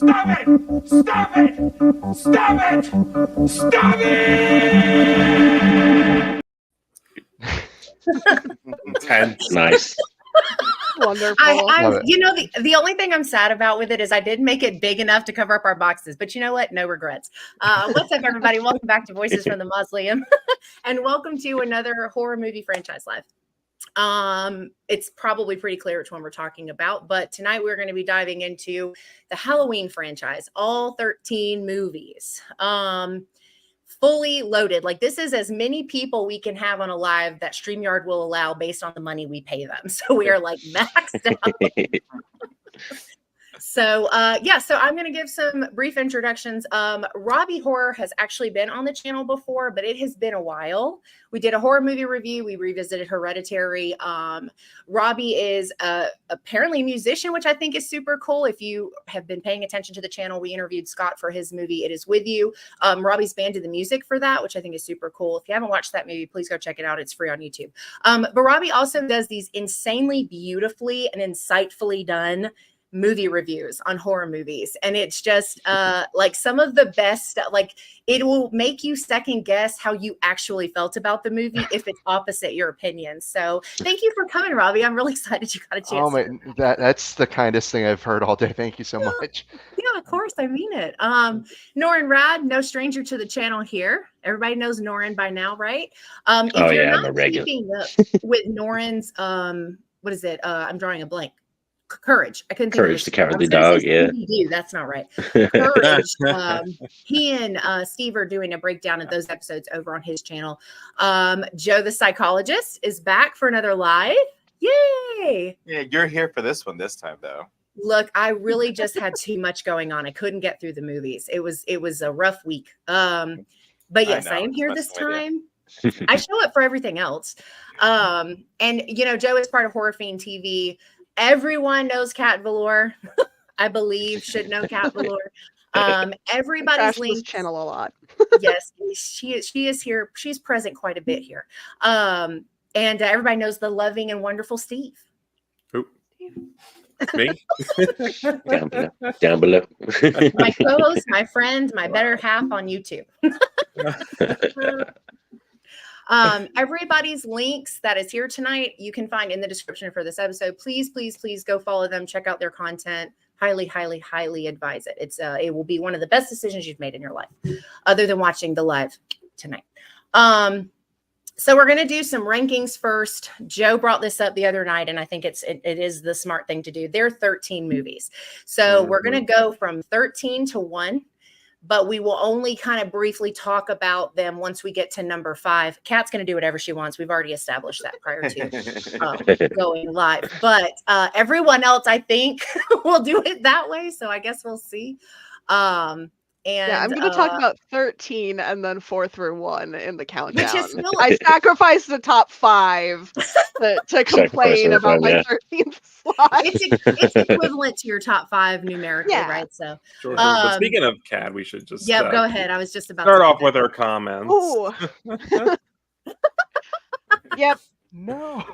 Stop it! Stop it! Stop it! Stop it! Intense. Nice. Wonderful. The only thing I'm sad about with it is I did make it big enough to cover up our boxes, but you know what? No regrets. What's up, everybody? Welcome back to Voices from the Mausoleum, and welcome to another horror movie franchise live. It's probably pretty clear which one we're talking about, but tonight we're going to be diving into the Halloween franchise, all 13 movies. Fully loaded. Like, this is as many people we can have on a live that StreamYard will allow based on the money we pay them. So we are like maxed out. So I'm going to give some brief introductions. Robby Horror has actually been on the channel before, but it has been a while. We did a horror movie review. We revisited Hereditary. Robby is apparently a musician, which I think is super cool. If you have been paying attention to the channel, we interviewed Scott for his movie, It Is With You. Robby's band did the music for that, which I think is super cool. If you haven't watched that movie, please go check it out. It's free on YouTube. But Robby also does these insanely beautifully and insightfully done movie reviews on horror movies, and it's just like some of the best. Like, it will make you second guess how you actually felt about the movie if it's opposite your opinion. So thank you for coming, Robby. I'm really excited you got a chance. Oh my, that's the kindest thing I've heard all day. Thank you so much. Yeah, of course, I mean it. Norrin Rad, no stranger to the channel here. Everybody knows Norrin by now, right? If you're not keeping up with Norrin's what is it, I'm drawing a blank. Courage. I couldn't think Courage, the Cowardly Dog. Yeah, that's not right. Courage. He and Steve are doing a breakdown of those episodes over on his channel. Joe the Psychologist is back for another live. Yay! Yeah, you're here for this one this time, though. Look, I really just had too much going on. I couldn't get through the movies. It was a rough week. But yes, I am here this time. I show up for everything else. And you know, Joe is part of Horror Fiend TV. Everyone knows Kat Velour. I believe should know Kat Velour. Everybody's linked channel a lot. Yes, she is here. She's present quite a bit here. And everybody knows the loving and wonderful Steve. Who? Me? Down below. My co-host, my friend, my better half on YouTube. Everybody's links that is here tonight, you can find in the description for this episode. Please, please, please go follow them. Check out their content. Highly, highly, highly advise it. It will be one of the best decisions you've made in your life, other than watching the live tonight. So we're going to do some rankings first. Joe brought this up the other night, and I think it is the smart thing to do. There are 13 movies. So we're going to go from 13 to 1. But we will only kind of briefly talk about them once we get to number 5. Kat's going to do whatever she wants. We've already established that prior to going live. But everyone else, I think, will do it that way. So I guess we'll see. And I'm going to talk about 13 and then 4 through 1 in the countdown. Which is still I sacrificed the top 5 to complain about my 13th slot. It's equivalent to your top 5 numerically, right? So, sure. But speaking of Kat, we should just go ahead. I was just about start to off with our comments. Oh. Yep. No.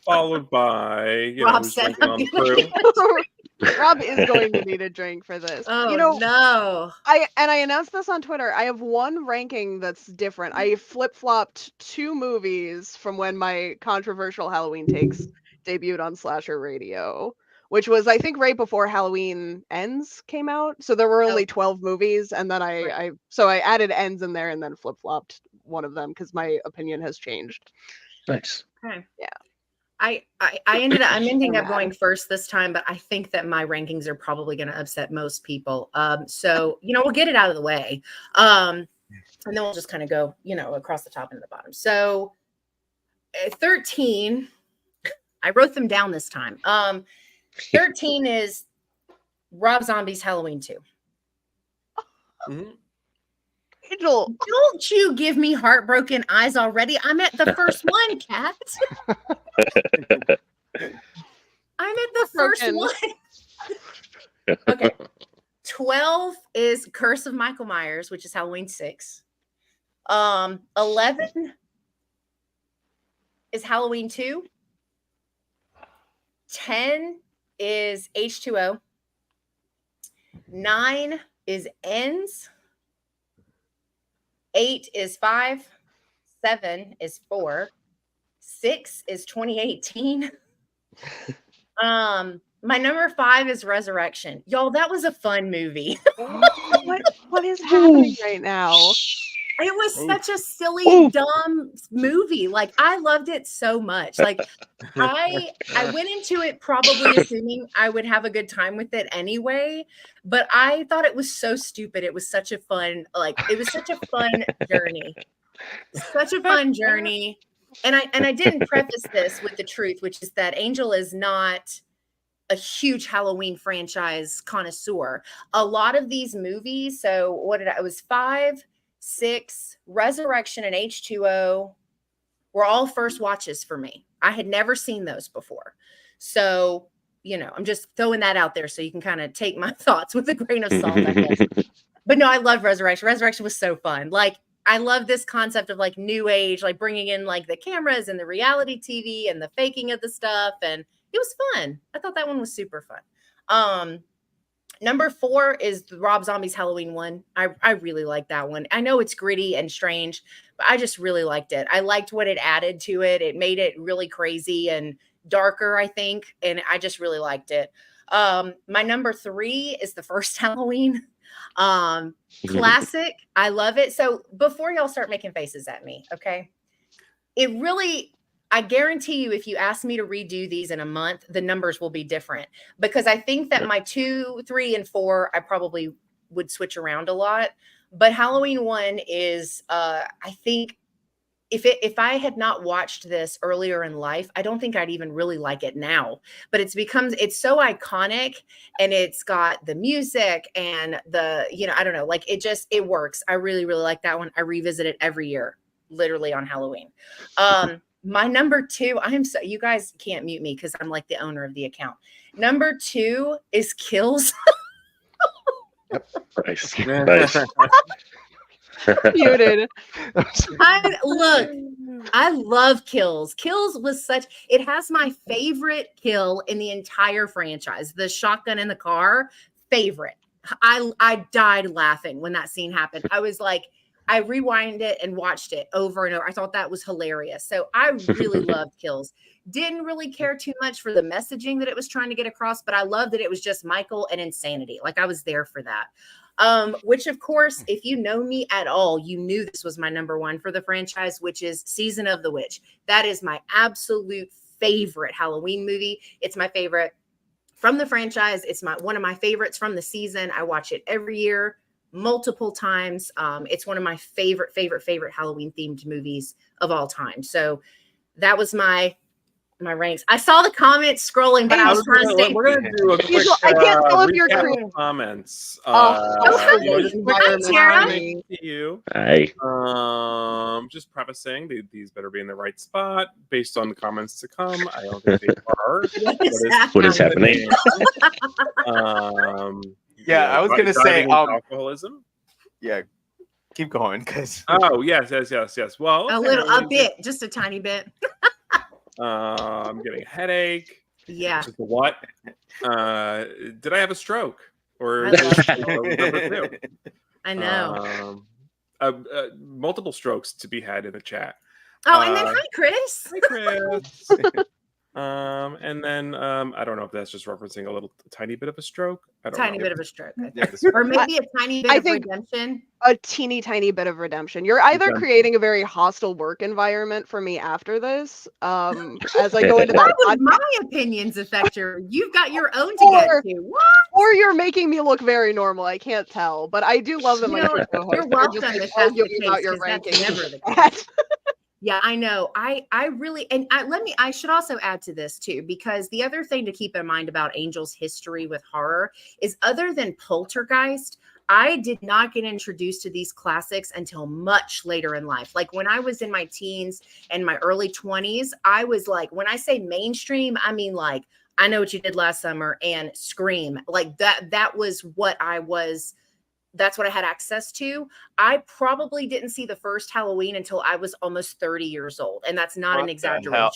Followed by Rob said, Rob is going to need a drink for this. Oh, no. I announced this on Twitter. I have one ranking that's different. I flip-flopped 2 movies from when my controversial Halloween takes debuted on Slasher Radio, which was, I think, right before Halloween Ends came out. So there were only 12 movies, and then I added Ends in there and then flip-flopped one of them because my opinion has changed. Nice. Okay. Yeah. I'm ending up going first this time, but I think that my rankings are probably going to upset most people. So, we'll get it out of the way. And then we'll just kind of go, across the top and the bottom. So 13, I wrote them down this time. 13 is Rob Zombie's Halloween 2. Mm-hmm. Angel, don't you give me heartbroken eyes already. I'm at the first one, Kat. I'm at the first one. Okay. 12 is Curse of Michael Myers, which is Halloween 6. 11 is Halloween 2. 10 is H2O. 9 is ends. 8 is 5. 7 is 4. 6 is 2018. My number 5 is Resurrection. Y'all, that was a fun movie. What is happening right now? It was such a silly, dumb movie. Like, I loved it so much. Like, I went into it probably assuming I would have a good time with it anyway, but I thought it was so stupid. It was such a fun, it was such a fun journey. Such a fun journey. And I didn't preface this with the truth, which is that Angel is not a huge Halloween franchise connoisseur. A lot of these movies, so it was 5, 6, Resurrection, and H2O were all first watches for me. I had never seen those before. So, I'm just throwing that out there so you can kind of take my thoughts with a grain of salt, I guess. But no, I love Resurrection. Resurrection was so fun. Like, I love this concept of like new age, like bringing in like the cameras and the reality TV and the faking of the stuff. And it was fun. I thought that one was super fun. Number 4 is the Rob Zombie's Halloween one. I really like that one. I know it's gritty and strange, but I just really liked it. I liked what it added to it. It made it really crazy and darker, I think. And I just really liked it. My number 3 is the first Halloween. Classic. I love it. So before y'all start making faces at me, okay? I guarantee you, if you ask me to redo these in a month, the numbers will be different, because I think that my 2, 3, and 4, I probably would switch around a lot. But Halloween 1 is, I think if I had not watched this earlier in life, I don't think I'd even really like it now. But it's so iconic, and it's got the music and the, I don't know, like it works. I really, really like that one. I revisit it every year, literally on Halloween. My number 2, you guys can't mute me because I'm like the owner of the account. Number 2 is Kills. Yep. Nice. Muted. I love Kills. Kills was it has my favorite kill in the entire franchise. The shotgun in the car, favorite. I died laughing when that scene happened. I was like, I rewound it and watched it over and over. I thought that was hilarious. So I really loved Kills. Didn't really care too much for the messaging that it was trying to get across, but I loved that it was just Michael and insanity. Like, I was there for that. Which, of course, if you know me at all, you knew this was my number 1 for the franchise, which is Season of the Witch. That is my absolute favorite Halloween movie. It's my favorite from the franchise. It's one of my favorites from the season. I watch it every year, multiple times. It's one of my favorite Halloween themed movies of all time. So that was my ranks. I saw the comments scrolling, but I was trying to stay. We're gonna do a quick I can't tell if you're recap of comments. Hi, Tara. To you. Hi. Just prefacing, these better be in the right spot based on the comments to come. I don't think they are. What is happening? Yeah, I was gonna say alcoholism. Yeah, keep going, because Oh yes. Well, a bit, just a tiny bit. I'm getting a headache. Yeah. Just a what? Did I have a stroke? Or I know. Multiple strokes to be had in the chat. Oh, and then hi, Chris. Hi, Chris. And then I don't know if that's just referencing a tiny bit of a stroke. I don't know. Bit of a stroke. Or maybe a tiny bit of redemption. A teeny tiny bit of redemption. You're either creating a very hostile work environment for me after this, as I go into that. How would my opinions affect you've got your own to get to. What? Or you're making me look very normal. I can't tell, but I do love that my co-hosts you're welcome just if that's the arguing case, about your 'cause that's rankings. never the case. Yeah, I know. I really, and I should also add to this too, because the other thing to keep in mind about Angel's history with horror is, other than Poltergeist, I did not get introduced to these classics until much later in life. Like, when I was in my teens and my early 20s, I was like, when I say mainstream, I mean like I Know What You Did Last Summer and Scream. Like that was what that's what I had access to. I probably didn't see the first Halloween until I was almost 30 years old. And that's not an exaggeration.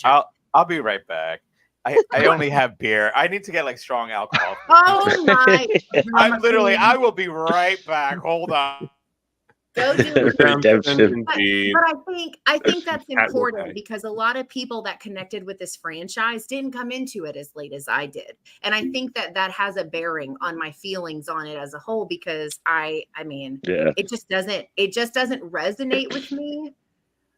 I'll be right back. I only have beer. I need to get like strong alcohol. Oh my! I will be right back. Hold on. Go do it. Redemption. Indeed. But I think that's Cat will important pay. because a lot of people that connected with this franchise didn't come into it as late as I did, and I think that has a bearing on my feelings on it as a whole because I mean, Yeah. it just doesn't resonate with me.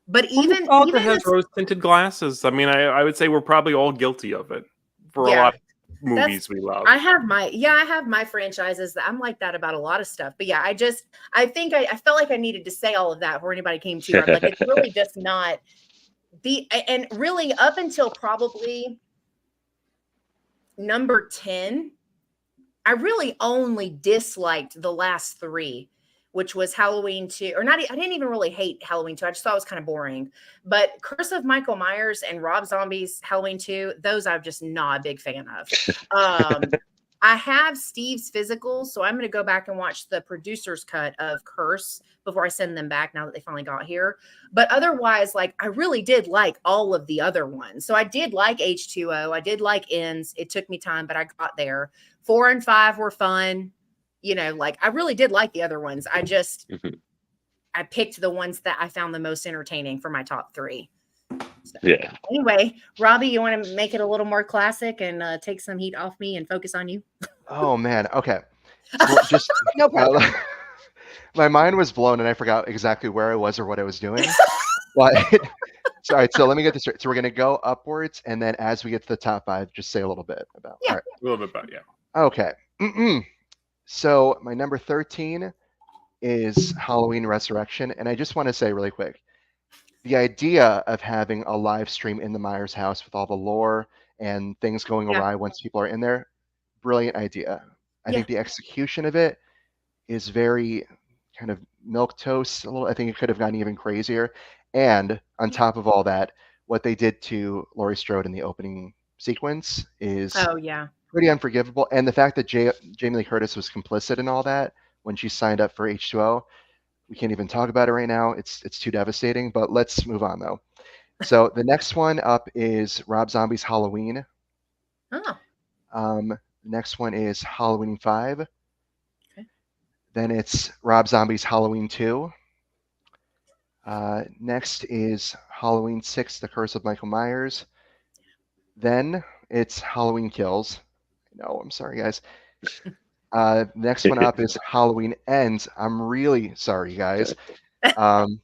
But Well, even nostalgia has this, rose-tinted glasses. I mean, I would say we're probably all guilty of it for a lot of movies we love. I have my franchises that I'm like that about a lot of stuff. But yeah, I think I felt like I needed to say all of that before anybody came to. I'm like, it's really just not and really up until probably number 10, I really only disliked the last 3, which was Halloween 2, or not. I didn't even really hate Halloween 2. I just thought it was kind of boring. But Curse of Michael Myers and Rob Zombie's Halloween 2, those I'm just not a big fan of. I have Steve's physicals, so I'm going to go back and watch the producer's cut of Curse before I send them back now that they finally got here. But otherwise, like, I really did like all of the other ones. So I did like H2O. I did like Ends. It took me time, but I got there. 4 and 5 were fun. You know, like I really did like the other ones. I just, I picked the ones that I found the most entertaining for my top 3. So, yeah. Anyway, Robbie, you want to make it a little more classic and take some heat off me and focus on you? Oh man. Okay. Well, just No pressure. my mind was blown and I forgot exactly where I was or what I was doing. But all right, so let me get this straight. So we're gonna go upwards, and then as we get to the top 5, just say a little bit about. Yeah. All right. A little bit about Okay. So my number 13 is Halloween Resurrection, and I just want to say really quick, the idea of having a live stream in the Myers house with all the lore and things going awry once people are in there, brilliant idea. I think the execution of it is very kind of milquetoast a little. I think it could have gotten even crazier. And on top of all that, what they did to Laurie Strode in the opening sequence is pretty unforgivable. And the fact that Jamie Lee Curtis was complicit in all that when she signed up for H2O, we can't even talk about it right now. It's too devastating. But let's move on though. So the next one up is Rob Zombie's Halloween. Next one is Halloween 5. Okay. Then it's Rob Zombie's Halloween 2. Next is Halloween 6, The Curse of Michael Myers. Then it's Halloween Kills. No, I'm sorry, guys. Next one up is Halloween Ends. I'm really sorry, guys. I'm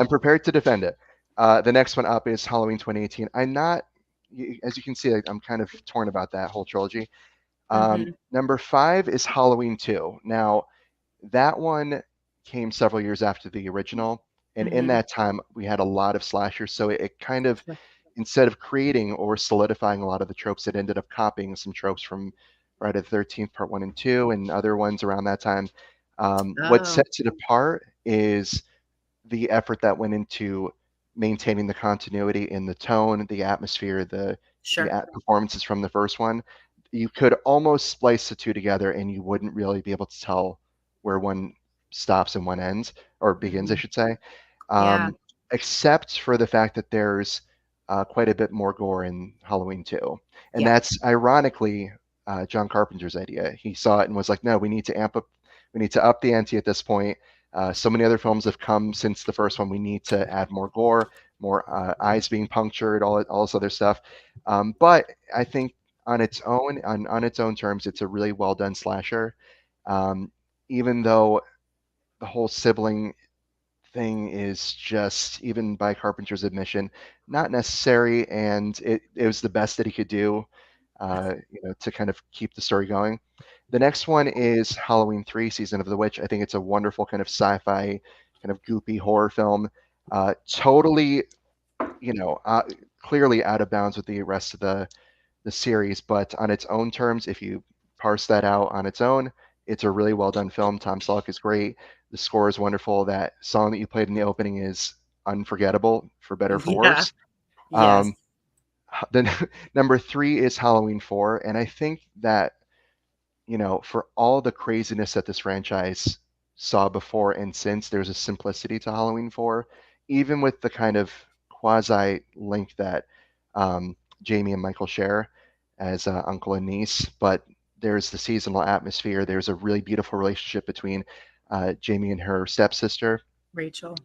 prepared to defend it. The next one up is Halloween 2018. I'm not, as you can see, I'm kind of torn about that whole trilogy. Number 5 is Halloween 2. Now, that one came several years after the original, and in that time, we had a lot of slashers, so it kind of, instead of creating or solidifying a lot of the tropes, it ended up copying some tropes from Friday the 13th, Part 1 and 2, and other ones around that time. What sets it apart is the effort that went into maintaining the continuity in the tone, the atmosphere, the performances from the first one. You could almost splice the two together and you wouldn't really be able to tell where one stops and one ends, or begins, I should say. Except for the fact that there's quite a bit more gore in Halloween 2. And that's ironically John Carpenter's idea. He saw it and was like, no, we need to up the ante at this point. So many other films have come since the first one. We need to add more gore, more eyes being punctured, all this other stuff. But I think on its own terms, it's a really well done slasher. Even though the whole sibling thing is just, even by Carpenter's admission, not necessary, and it was the best that he could do, to kind of keep the story going. The next one is Halloween 3, Season of the Witch. I think it's a wonderful kind of sci-fi, kind of goopy horror film. Totally, clearly out of bounds with the rest of the series, but on its own terms, if you parse that out on its own, it's a really well done film. Tom Selleck is great. The score is wonderful. That song that you played in the opening is unforgettable, for better or for worse. Then number 3 is Halloween 4, and I think that, for all the craziness that this franchise saw before and since, there's a simplicity to Halloween 4, even with the kind of quasi link that Jamie and Michael share as uncle and niece, but there's the seasonal atmosphere. There's a really beautiful relationship between Jamie and her stepsister. Rachel.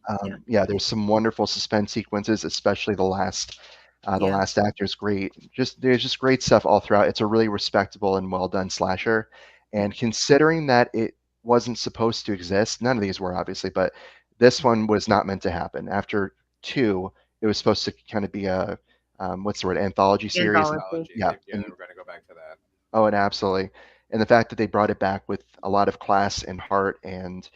Yeah, there's some wonderful suspense sequences, especially the last actor is great. There's just great stuff all throughout. It's a really respectable and well done slasher. And considering that it wasn't supposed to exist, none of these were obviously, but this one was not meant to happen. After 2, it was supposed to kind of be a what's the word, anthology series. Anthology. Yeah, Yeah, we're going to go back to that. Oh, and absolutely. And the fact that they brought it back with a lot of class and heart and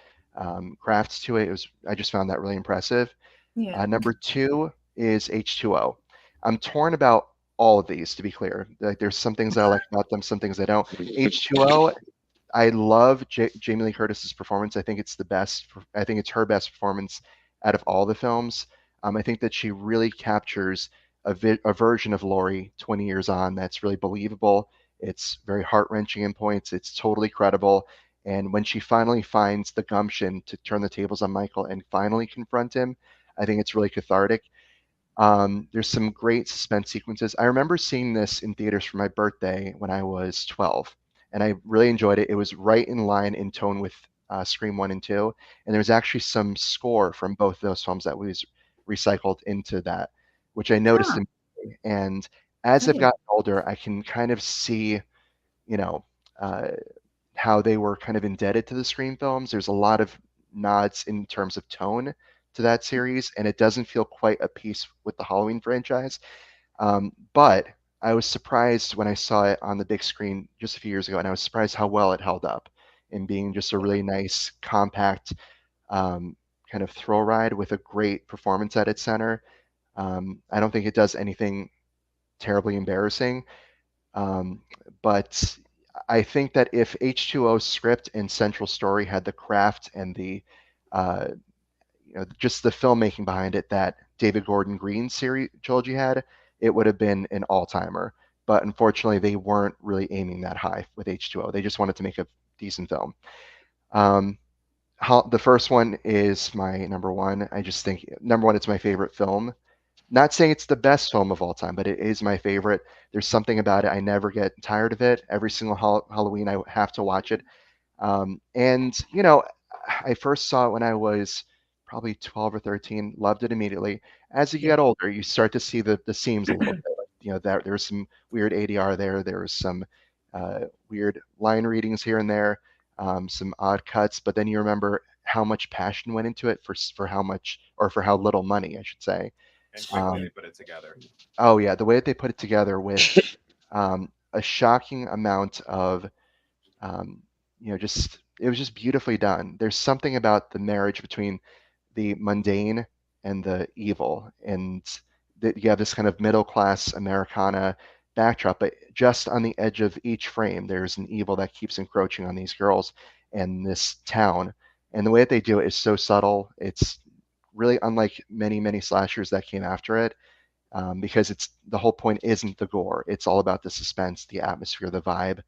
crafts to it, I just found that really impressive. Yeah. Number 2 is H2O. I'm torn about all of these, to be clear. Like, there's some things that I like about them, some things I don't. H2O, I love Jamie Lee Curtis's performance. I think it's the best. I think it's her best performance out of all the films. I think that she really captures a version of Laurie 20 years on that's really believable. It's very heart-wrenching in points. It's totally credible. And when she finally finds the gumption to turn the tables on Michael and finally confront him, I think it's really cathartic. There's some great suspense sequences. I remember seeing this in theaters for my birthday when I was 12, and I really enjoyed it. It was right in line in tone with Scream 1 and 2, and there's actually some score from both those films that was recycled into that, which I noticed. And as I've gotten older, I can kind of see, how they were kind of indebted to the Scream films. There's a lot of nods in terms of tone to that series, and it doesn't feel quite a piece with the Halloween franchise. But I was surprised when I saw it on the big screen just a few years ago, and I was surprised how well it held up in being just a really nice, compact kind of thrill ride with a great performance at its center. I don't think it does anything terribly embarrassing, but I think that if H2O's script and central story had the craft and the just the filmmaking behind it that David Gordon Green's series trilogy had, it would have been an all-timer. But unfortunately, they weren't really aiming that high with H2O. They just wanted to make a decent film. The first one is my number one. I just think number one, it's my favorite film. Not saying it's the best film of all time, but it is my favorite. There's something about it. I never get tired of it. Every single Halloween, I have to watch it. And I first saw it when I was probably 12 or 13, loved it immediately. As you get older, you start to see the seams a little bit. That there's some weird ADR there. There was some weird line readings here and there, some odd cuts. But then you remember how much passion went into it for how much, or for how little money, I should say. And quickly they put it together. Oh yeah, the way that they put it together with a shocking amount of, it was just beautifully done. There's something about the marriage between the mundane and the evil, and that you have this kind of middle class Americana backdrop, but just on the edge of each frame, there's an evil that keeps encroaching on these girls and this town. And the way that they do it is so subtle. It's really unlike many, many slashers that came after it, because the whole point isn't the gore. It's all about the suspense, the atmosphere, the vibe.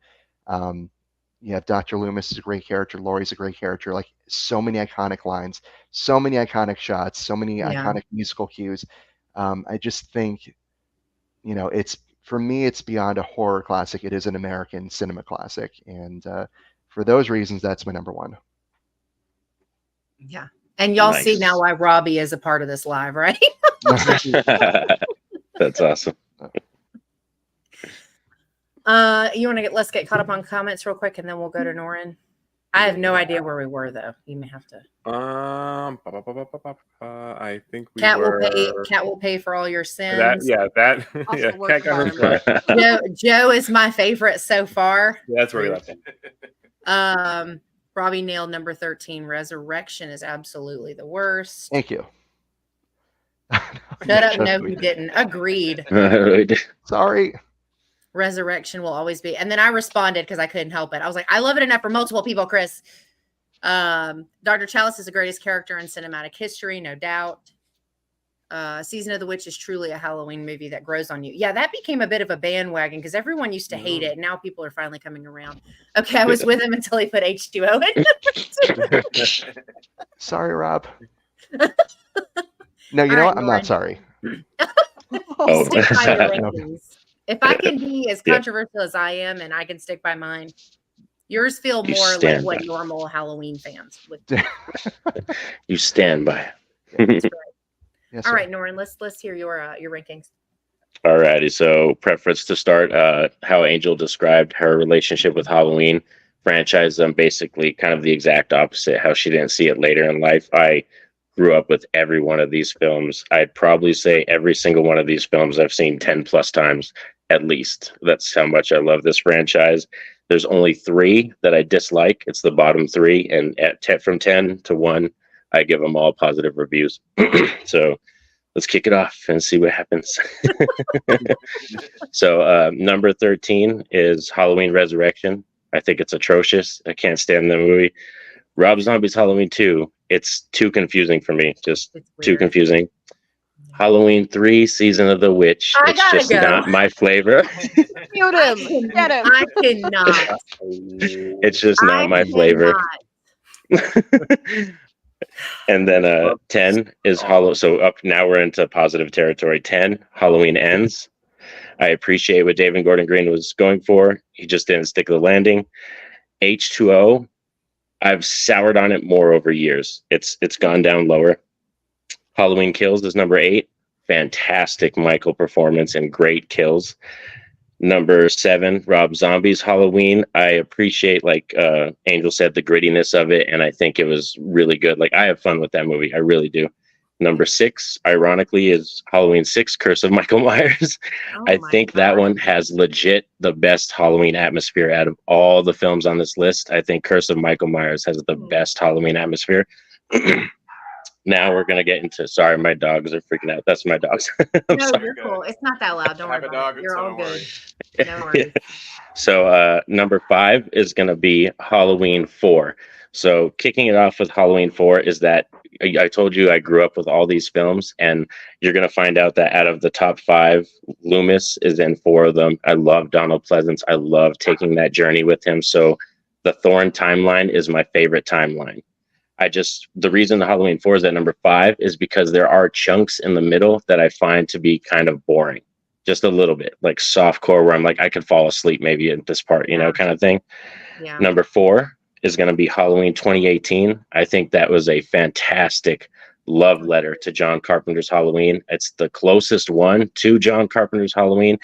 You have Dr. Loomis is a great character. Laurie's a great character. Like, so many iconic lines, so many iconic shots, so many iconic musical cues. I just think, for me, it's beyond a horror classic. It is an American cinema classic. And for those reasons, that's my number one. Yeah. And y'all see now why Robby is a part of this live, right? That's awesome. Let's get caught up on comments real quick, and then we'll go to Norin. I have no idea where we were, though. You may have to. I think we Cat were. Cat will pay for all your sins. Cat got her. Joe is my favorite so far. Yeah, that's where we left it. Robby nailed number 13. Resurrection is absolutely the worst. Thank you. Shut up. No, you didn't. Agreed. Sorry. Resurrection will always be. And then I responded because I couldn't help it. I was like, I love it enough for multiple people, Chris. Dr. Chalice is the greatest character in cinematic history, no doubt. Season of the Witch is truly a Halloween movie that grows on you. Yeah, that became a bit of a bandwagon because everyone used to hate it. Now people are finally coming around. Okay, I was with him until he put H2O in. Sorry, Rob. No, you know what? I'm not sorry. Oh. If I can be as Yeah. controversial as I am and I can stick by mine, yours feel You more like stand what by. normal Halloween fans would. You stand by. That's right. Yes, All sir. right, Norrin, let's hear your rankings. Alrighty, so preference to start, how Angel described her relationship with Halloween franchise. I'm basically kind of the exact opposite, how she didn't see it later in life. I grew up with every one of these films. I'd probably say every single one of these films I've seen 10 plus times at least. That's how much I love this franchise. There's only 3 that I dislike. It's the bottom 3, and at 10, from 10 to 1, I give them all positive reviews. So let's kick it off and see what happens. So number 13 is Halloween Resurrection. I think it's atrocious. I can't stand the movie. Rob Zombie's Halloween 2. It's too confusing for me. Just It's too weird. confusing. Halloween 3, Season of the Witch. I It's gotta just go. not my flavor. Mute him. Get him. I cannot. It's just not my flavor. And then 10 is Hollow. So up now we're into positive territory. 10, Halloween Ends. I appreciate what David Gordon Green was going for. He just didn't stick to the landing. H2O, I've soured on it more over years. It's gone down lower. Halloween Kills is number 8. Fantastic Michael performance and great kills. Number 7, Rob Zombie's Halloween. I appreciate, like Angel said, the grittiness of it, and I think it was really good. Like, I have fun with that movie. I really do. Number 6, ironically, is Halloween 6, Curse of Michael Myers. Oh I my think that God. one has legit the best Halloween atmosphere out of all the films on this list. I think Curse of Michael Myers has the best Halloween atmosphere. Now we're gonna get into. Sorry, my dogs are freaking out. That's my dogs. I'm No, sorry. you're cool. It's not that loud. Don't I have worry a about dog, it. You're so all don't good. worry. No worries. So number 5 is going to be Halloween 4. So kicking it off with Halloween 4 is that I told you I grew up with all these films, and you're going to find out that out of the top 5, Loomis is in 4 of them. I love Donald Pleasance. I love taking that journey with him. So the Thorn timeline is my favorite timeline. The reason the Halloween 4 is at number 5 is because there are chunks in the middle that I find to be kind of boring. Just a little bit, like softcore, where I'm like, I could fall asleep maybe at this part, kind of thing. Yeah. Number 4 is going to be Halloween 2018. I think that was a fantastic love letter to John Carpenter's Halloween. It's the closest one to John Carpenter's Halloween,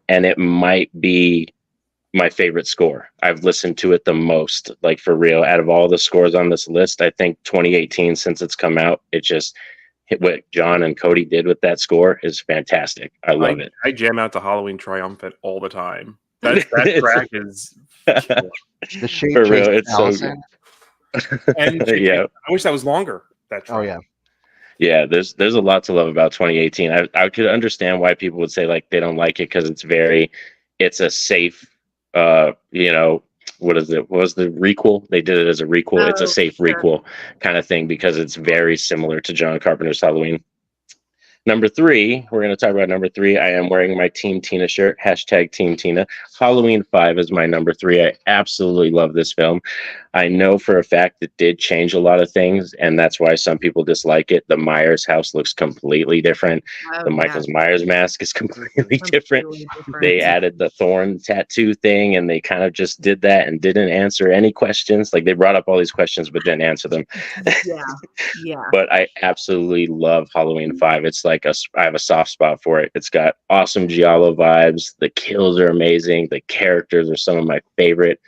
and it might be my favorite score. I've listened to it the most, like for real. Out of all the scores on this list, I think 2018, since it's come out, it just hit what John and Cody did with that score is fantastic. I love it. I jam out to Halloween Triumphant all the time. That track is The Shade For real, Chase it's so Allison. and Yeah. I wish that was longer. That track. Oh yeah. Yeah, there's a lot to love about 2018. I could understand why people would say like they don't like it because it's a safe, what is it? What was the requel? They did it as a requel. It's a safe sure. requel kind of thing because it's very similar to John Carpenter's Halloween. Number 3, we're going to talk about number 3. I am wearing my Team Tina shirt, # Team Tina. Halloween 5 is my number 3. I absolutely love this film. I know for a fact it did change a lot of things, and that's why some people dislike it. The Myers house looks completely different. The Michael Myers mask is completely different. They added the thorn tattoo thing, and they kind of just did that and didn't answer any questions. Like, they brought up all these questions, but didn't answer them. Yeah. But I absolutely love Halloween 5. It's like I have a soft spot for it. It's got awesome giallo vibes. The kills are amazing. The characters are some of my favorite.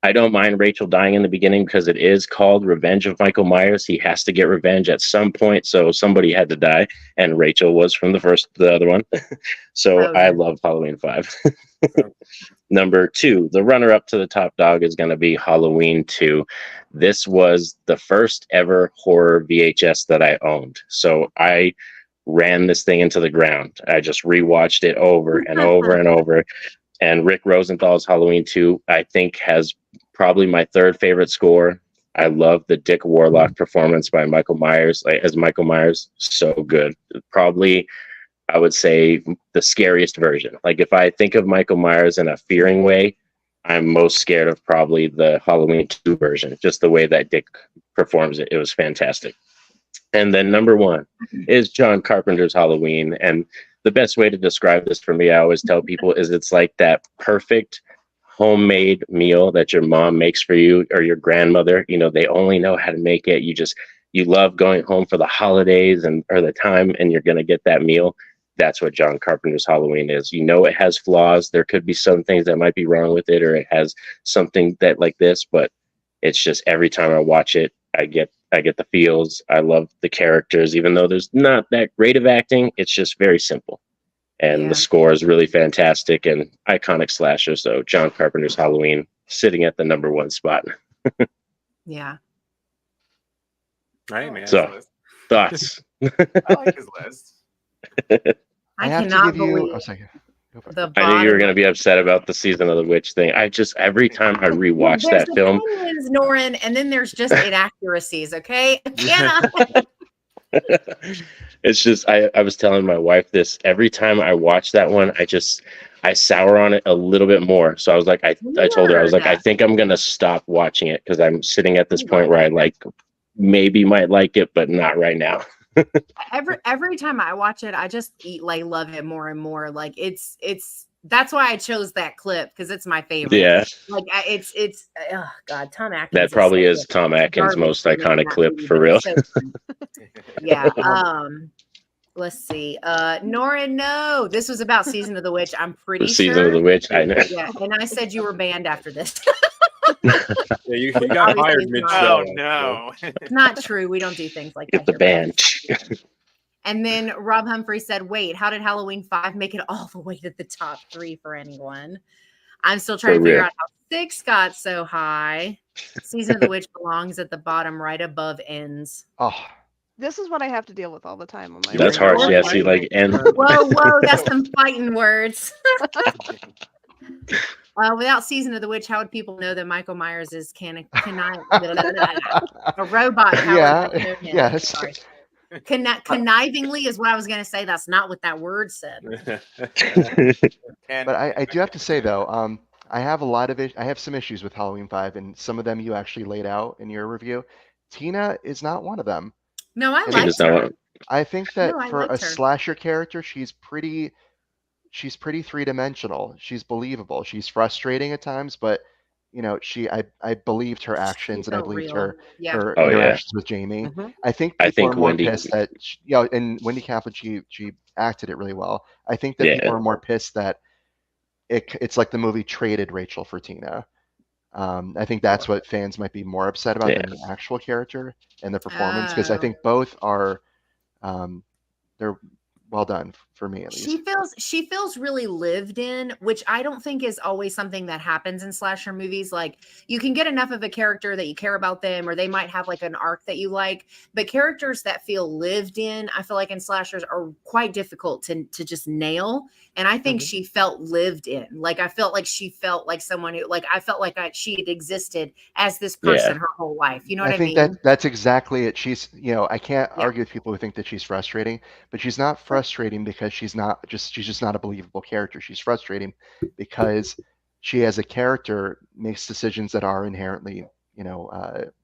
I don't mind Rachel dying in the beginning because it is called Revenge of Michael Myers. He has to get revenge at some point, so somebody had to die, and Rachel was from the other one. So I love Halloween 5. Number 2, the runner-up to the top dog is going to be Halloween 2. This was the first ever horror VHS that I owned. So I ran this thing into the ground. I just rewatched it over and over and over. And Rick Rosenthal's Halloween 2, I think, has probably my 3rd favorite score. I love the Dick Warlock performance by Michael Myers as Michael Myers. So good. Probably, I would say, the scariest version. Like, if I think of Michael Myers in a fearing way, I'm most scared of probably the Halloween 2 version. Just the way that Dick performs it. It was fantastic. And then number 1 is John Carpenter's Halloween. And the best way to describe this for me, I always tell people, is it's like that perfect homemade meal that your mom makes for you or your grandmother. You know, they only know how to make it. You love going home for the holidays or the time, and you're going to get that meal. That's what John Carpenter's Halloween is. You know, it has flaws. There could be some things that might be wrong with it, or it has something that like this, but it's just every time I watch it, I get the feels. I love the characters, even though there's not that great of acting. It's just very simple. And the score is really fantastic and iconic slasher. So John Carpenter's Halloween sitting at the number 1 spot. Yeah. Right, man. So, thoughts? I like his list. I have to cannot give you. believe Oh, sorry. Go for it. the I knew you were bottom- going to be upset about the Season of the Witch thing. Every time I rewatch There's that film, opinions, Norin, and then there's just inaccuracies. Okay, cannot. it's just I was telling my wife this. Every time I watch that one, I sour on it a little bit more. So I was like, I told her, I was like, I think I'm gonna stop watching it because I'm sitting at this point where I like maybe might like it, but not right now. Every time I watch it, I just love it more and more. Like it's that's why I chose that clip, because it's my favorite. Yeah, like it's oh god, Tom Atkins. that probably so is good. Tom Atkins' Garbage most for me in iconic that clip movie, for but real. it's so fun. Yeah. Let's see. Nora, no, this was about Season of the Witch. I'm pretty The sure. Season of the Witch. I know. Yeah, and I said you were banned after this. Yeah, you got Obviously fired it's mid-show. Oh no. It's not true. We don't do things like Get that. the here, ban. guys. And then Rob Humphrey said, wait, how did Halloween 5 make it all the way to the top 3 for anyone? I'm still trying to figure out how 6 got so high. Season of the Witch belongs at the bottom right above Ends. Oh, This is what I have to deal with all the time on my That's radio. harsh. Yeah, see, like, and Whoa, that's some fighting words. Without Season of the Witch, how would people know that Michael Myers is a robot? yeah, yes. Sorry. Connivingly is what I was going to say. That's not what that word said. And But I do have to say though, I have a lot of I have some issues with Halloween 5, and some of them you actually laid out in your review. Tina is not one of them. No, I And liked her. I think that No, I for a liked her. slasher character, she's pretty three-dimensional. She's believable. She's frustrating at times, but you know, I believed her actions, and I felt believed real. her Yeah. her Oh, yeah. interactions with Jamie. Mhm. I think I people think are more Wendy- pissed that and Wendy Kaplan, she acted it really well. I think that Yeah. people are more pissed that it's like the movie traded Rachel for Tina. I think that's what fans might be more upset about than the actual character and the performance, because I Oh. think both are they're well done for me at least. She feels really lived in, which I don't think is always something that happens in slasher movies. Like, you can get enough of a character that you care about them, or they might have like an arc that you like, but characters that feel lived in, I feel like in slashers are quite difficult to just nail. And I think she felt lived in. Like, I felt like she felt like someone who, like, I felt like she had existed as this person her whole life. You know what I mean? I think that's exactly it. She's, I can't Yeah. argue with people who think that she's frustrating, but she's not frustrating because she's just not a believable character. She's frustrating because she, as a character, makes decisions that are inherently,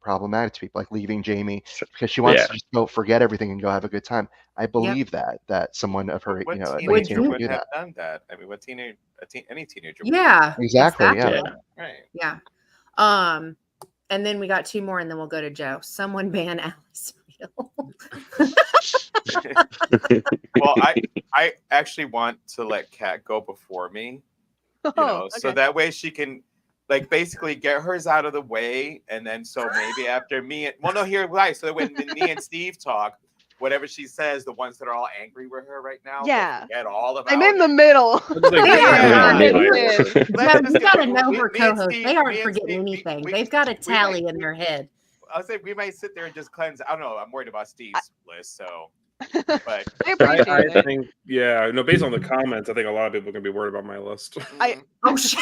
problematic to people, like leaving Jamie because she wants to just go forget everything and go have a good time. I believe that someone of her, what like a teenager teenager would would do have that. done that? I mean, what teenager? Any teenager? Would Yeah. Exactly. Yeah. Right. Yeah. And then we got 2 more, and then we'll go to Joe. Someone ban Alice Real. Well, I actually want to let Kat go before me, so that way she can, like, basically get hers out of the way, and then so maybe after me, so that when me and Steve talk, whatever she says, the ones that are all angry with her right now, Yeah. get all of I'm in the middle. You gotta know her co-host. They aren't forgetting anything. They've got a tally in their head. I'll say we might sit there and just cleanse. I don't know. I'm worried about Steve's list, so. But I appreciate I it. think, based on the comments, I think a lot of people are going to be worried about my list. Oh shit!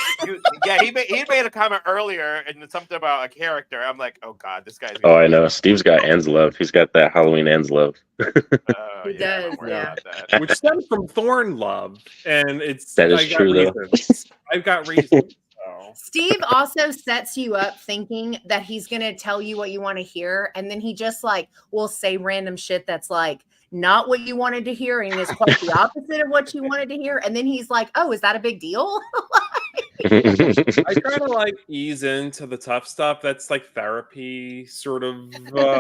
he made a comment earlier and something about a character. I'm like, oh god, this guy's. Oh, I know. Steve's got Ends Love. He's got that Halloween Ends Love. He does, yeah. Which stems from Thorn Love, and it's that is true though. I've got reasons. Steve also sets you up thinking that he's gonna tell you what you want to hear, and then he just will say random shit that's like, not what you wanted to hear, and it's quite the opposite of what you wanted to hear. And then he's like, "Oh, is that a big deal?" I try to like ease into the tough stuff. That's like therapy sort of lingo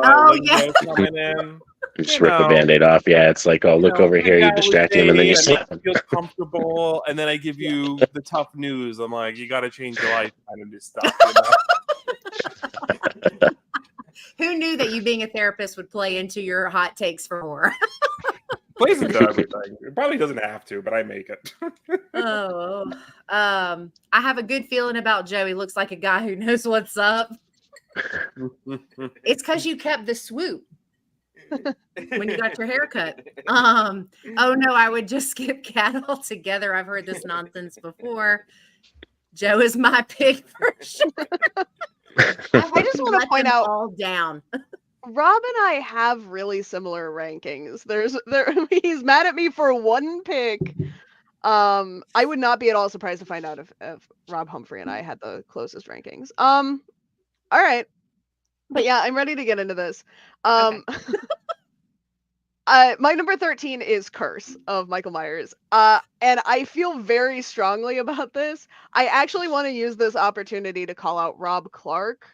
coming in. Just rip a Band-Aid off. Yeah, it's like, oh, look over here. You distract him, and then you slap him. Feel comfortable, and then I give you the tough news. I'm like, you got to change your life, kind of this stuff. You know? Who knew that you being a therapist would play into your hot takes for horror? Plays into everything. It probably doesn't have to, but I make it. I have a good feeling about Joe. He looks like a guy who knows what's up. It's because you kept the swoop when you got your haircut. Oh no, I would just skip Cat altogether. I've heard this nonsense before. Joe is my pick for sure. I just want to point out, all down. Rob and I have really similar rankings. He's mad at me for one pick. I would not be at all surprised to find out if Rob Humphrey and I had the closest rankings. All right. But yeah, I'm ready to get into this. Okay. My number 13 is Curse of Michael Myers. And I feel very strongly about this. I actually want to use this opportunity to call out Rob Clark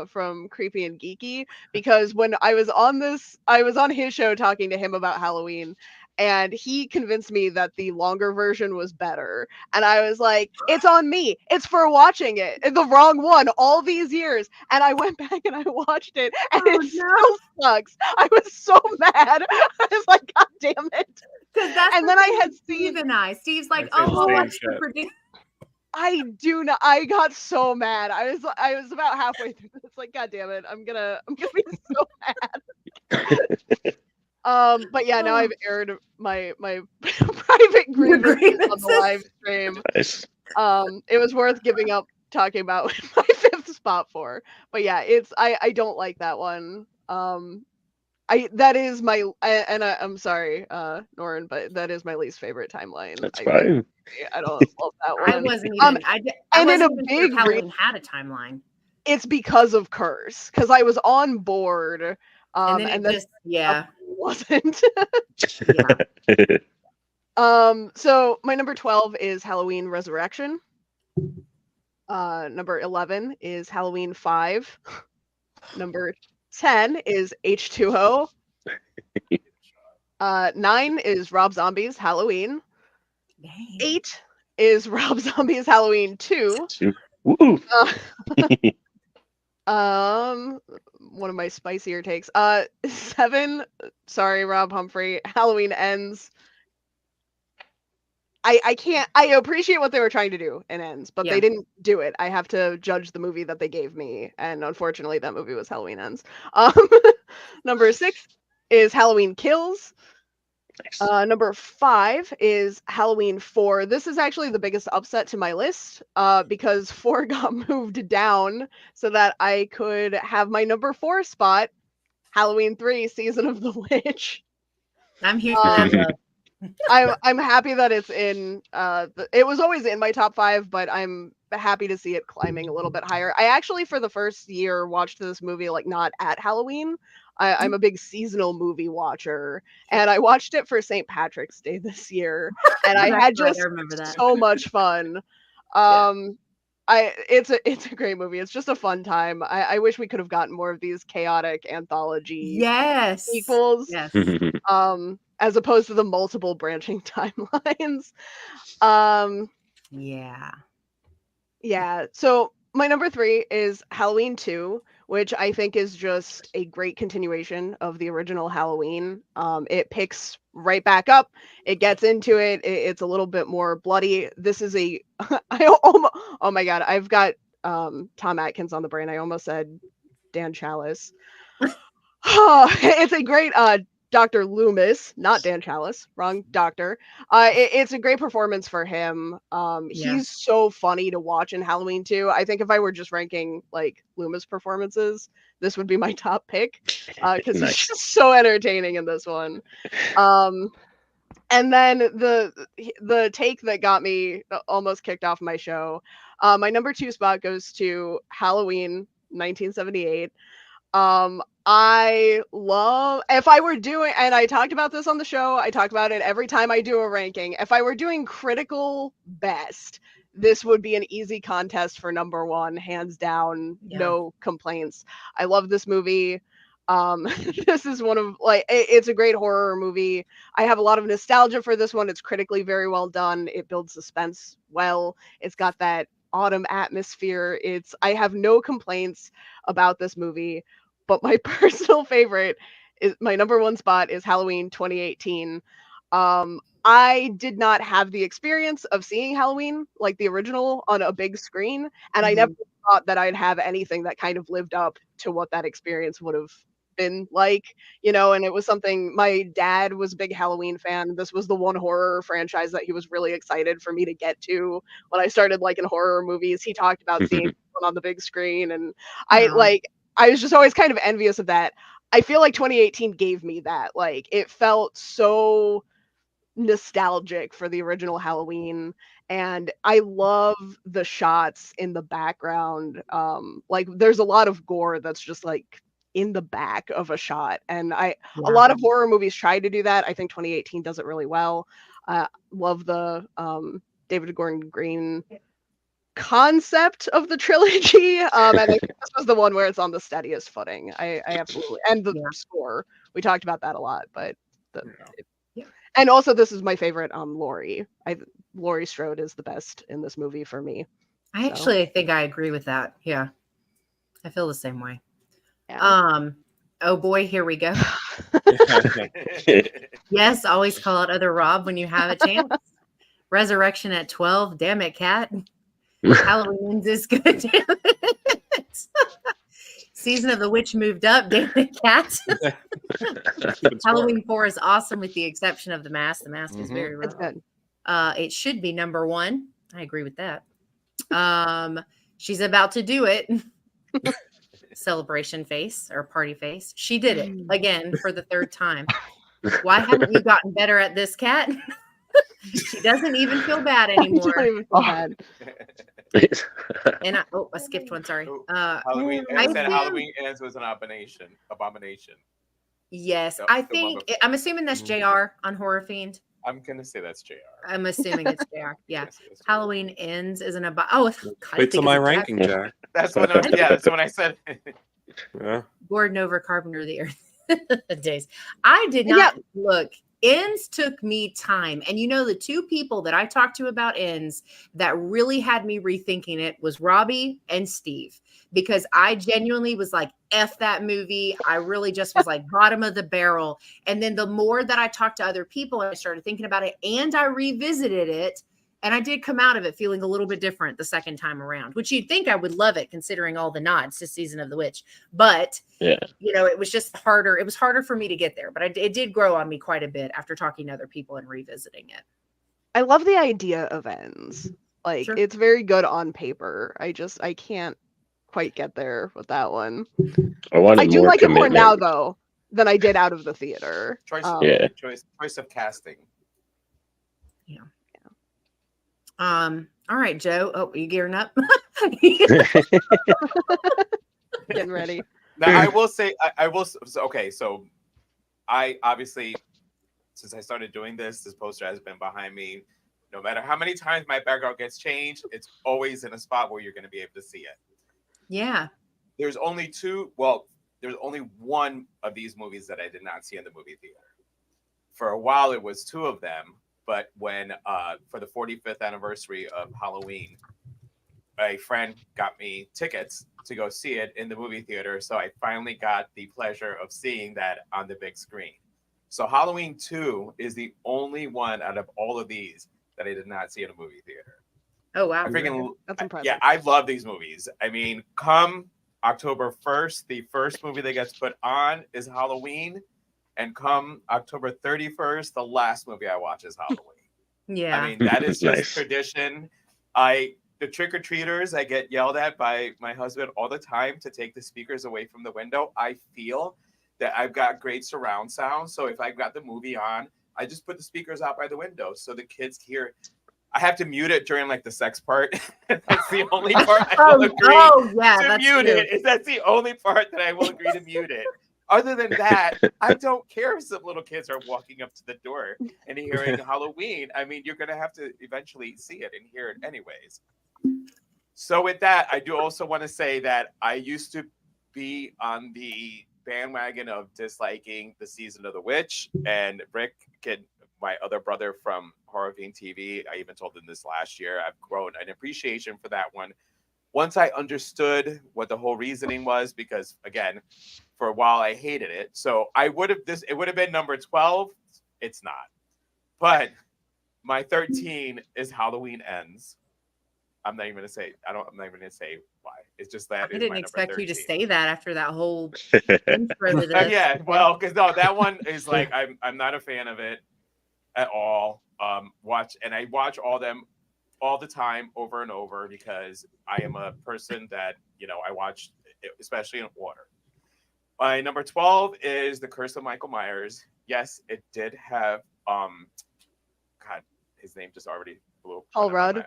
from Creepy and Geeky, because when I was on his show talking to him about Halloween, and he convinced me that the longer version was better. And I was like, it's on me. It's for watching it. The wrong one all these years. And I went back and I watched it, and it still sucks. I was so mad. I was like, God damn it. And then I had Steve and Steve's like, oh, watch the producer. I got so mad. I was about halfway through. It's like, God damn it. I'm gonna be so mad. But yeah, now I've aired my private grievance on the live stream. Nice. It was worth giving up talking about my fifth spot for. But yeah, I don't like that one. I'm sorry, Norin, but that is my least favorite timeline. That's fine. I don't love that one. I wasn't even. I wasn't even sure Halloween had a timeline. It's because of Curse, because I was on board. And then it wasn't. So my number 12 is Halloween Resurrection. Number 11 is Halloween 5. Number 10 is H2O. 9 is Rob Zombie's Halloween. Dang. 8 is Rob Zombie's Halloween 2. One of my spicier takes. 7, sorry, Rob Humphrey, Halloween Ends. I appreciate what they were trying to do in Ends, but they didn't do it. I have to judge the movie that they gave me, and unfortunately that movie was Halloween Ends. Number 6 is Halloween Kills. Nice. Number 5 is Halloween 4. This is actually the biggest upset to my list, because 4 got moved down so that I could have my number 4 spot, Halloween 3, Season of the Witch. I'm here for that. I'm happy that it's in. It was always in my top 5, but I'm happy to see it climbing a little bit higher. I actually, for the first year, watched this movie like not at Halloween. I'm a big seasonal movie watcher, and I watched it for St. Patrick's Day this year, and I had just so much fun. It's a great movie. It's just a fun time. I wish we could have gotten more of these chaotic anthology sequels. Yes. As opposed to the multiple branching timelines. Yeah. So my number 3 is Halloween 2, which I think is just a great continuation of the original Halloween. It picks right back up. It gets into it. It's a little bit more bloody. This is oh my God, I've got Tom Atkins on the brain. I almost said Dan Chalice. It's a great Dr. Loomis, not Dan Chalice, wrong doctor. It's a great performance for him. He's so funny to watch in Halloween 2. I think if I were just ranking like Loomis performances, this would be my top pick, because he's just so entertaining in this one. And then the take that got me almost kicked off my show, my number 2 spot goes to Halloween 1978. I love, if I were doing, and I talked about this on the show, I talk about it every time I do a ranking. If I were doing critical best, this would be an easy contest for number one, hands down, no complaints. I love this movie. This is one of, like, it's a great horror movie. I have a lot of nostalgia for this one. It's critically very well done. It builds suspense well. It's got that autumn atmosphere. I have no complaints about this movie. But my personal favorite is, my number one spot is Halloween 2018. I did not have the experience of seeing Halloween, like the original, on a big screen, and I never thought that I'd have anything that kind of lived up to what that experience would have been like, and it was something, my dad was a big Halloween fan. This was the one horror franchise that he was really excited for me to get to when I started liking horror movies. He talked about seeing one on the big screen, and I was just always kind of envious of that. I feel like 2018 gave me that. Like, it felt so nostalgic for the original Halloween, and I love the shots in the background. Like, there's a lot of gore that's just like in the back of a shot, and a lot of horror movies try to do that. I think 2018 does it really well. Love the David Gordon Green concept of the trilogy, and I think this was the one where it's on the steadiest footing. I absolutely, and the score, we talked about that a lot, but and also this is my favorite Laurie. Laurie Strode is the best in this movie for me. I actually think I agree with that. Yeah, I feel the same way. Oh boy, here we go. Yes, always call out other Rob when you have a chance. Resurrection at 12. Damn it, Kat. Halloween is good. Damn it. Season of the Witch moved up. Damn it, Kat. Halloween 4 is awesome with the exception of the mask. The mask is very rough. It should be number one. I agree with that. She's about to do it. Celebration face or party face. She did it again for the third time. Why haven't you gotten better at this, Kat? She doesn't even feel bad anymore. I don't even feel bad. And I skipped one. Sorry. Halloween. I said Halloween Ends was an abomination. Yes, I think I'm assuming that's JR on Horror Fiend. I'm gonna say that's JR. I'm assuming it's JR. Yeah. Halloween Ends is an wait till my ranking, Jack. That's what that's what I said. Yeah. Gordon over Carpenter the Earth days. I did not look. Ends took me time. And the two people that I talked to about Ends that really had me rethinking it was Robbie and Steve, because I genuinely was like, F that movie. I really just was like bottom of the barrel. And then the more that I talked to other people, I started thinking about it and I revisited it. And I did come out of it feeling a little bit different the second time around, which you'd think I would love it considering all the nods to Season of the Witch. But, it was just harder. It was harder for me to get there. But it did grow on me quite a bit after talking to other people and revisiting it. I love the idea of Ends. Like, it's very good on paper. I can't quite get there with that one. I do like it more now, though, than I did out of the theater. Choice of casting. Yeah. All right, Joe. Oh, are you gearing up? Getting ready. Now, I will say, so I obviously, since I started doing this poster has been behind me. No matter how many times my background gets changed, it's always in a spot where you're going to be able to see it. Yeah. There's only one of these movies that I did not see in the movie theater. For a while, it was two of them. But when, for the 45th anniversary of Halloween, a friend got me tickets to go see it in the movie theater. So I finally got the pleasure of seeing that on the big screen. So Halloween 2 is the only one out of all of these that I did not see in a movie theater. Oh, wow. That's impressive. Yeah, I love these movies. I mean, come October 1st, the first movie that gets put on is Halloween. And come October 31st, the last movie I watch is Halloween. Yeah. I mean, that is just tradition. The trick-or-treaters, I get yelled at by my husband all the time to take the speakers away from the window. I feel that I've got great surround sound. So if I've got the movie on, I just put the speakers out by the window so the kids hear I have to mute it during like the sex part. That's the only part I will agree to mute it. That's the only part that I will agree to mute it. Other than that, I don't care if some little kids are walking up to the door and hearing Halloween. I mean, you're going to have to eventually see it and hear it anyways. So with that, I do also want to say that I used to be on the bandwagon of disliking the season of The Witch, and Rick, my other brother from Horror Fiend TV, I even told him this last year, I've grown an appreciation for that one. Once I understood what the whole reasoning was, because again, for a while I hated it. So it would have been number 12. It's not. But my 13 is Halloween Ends. I'm not even gonna say why. It's just that I didn't expect you to say that after that whole intro to this. Yeah, well, because no, that one is like I'm not a fan of it at all. I watch all them all the time over and over because I am a person that, I watch especially in order. My number 12 is The Curse of Michael Myers. Yes, it did have God, his name just already blew. Paul Rudd.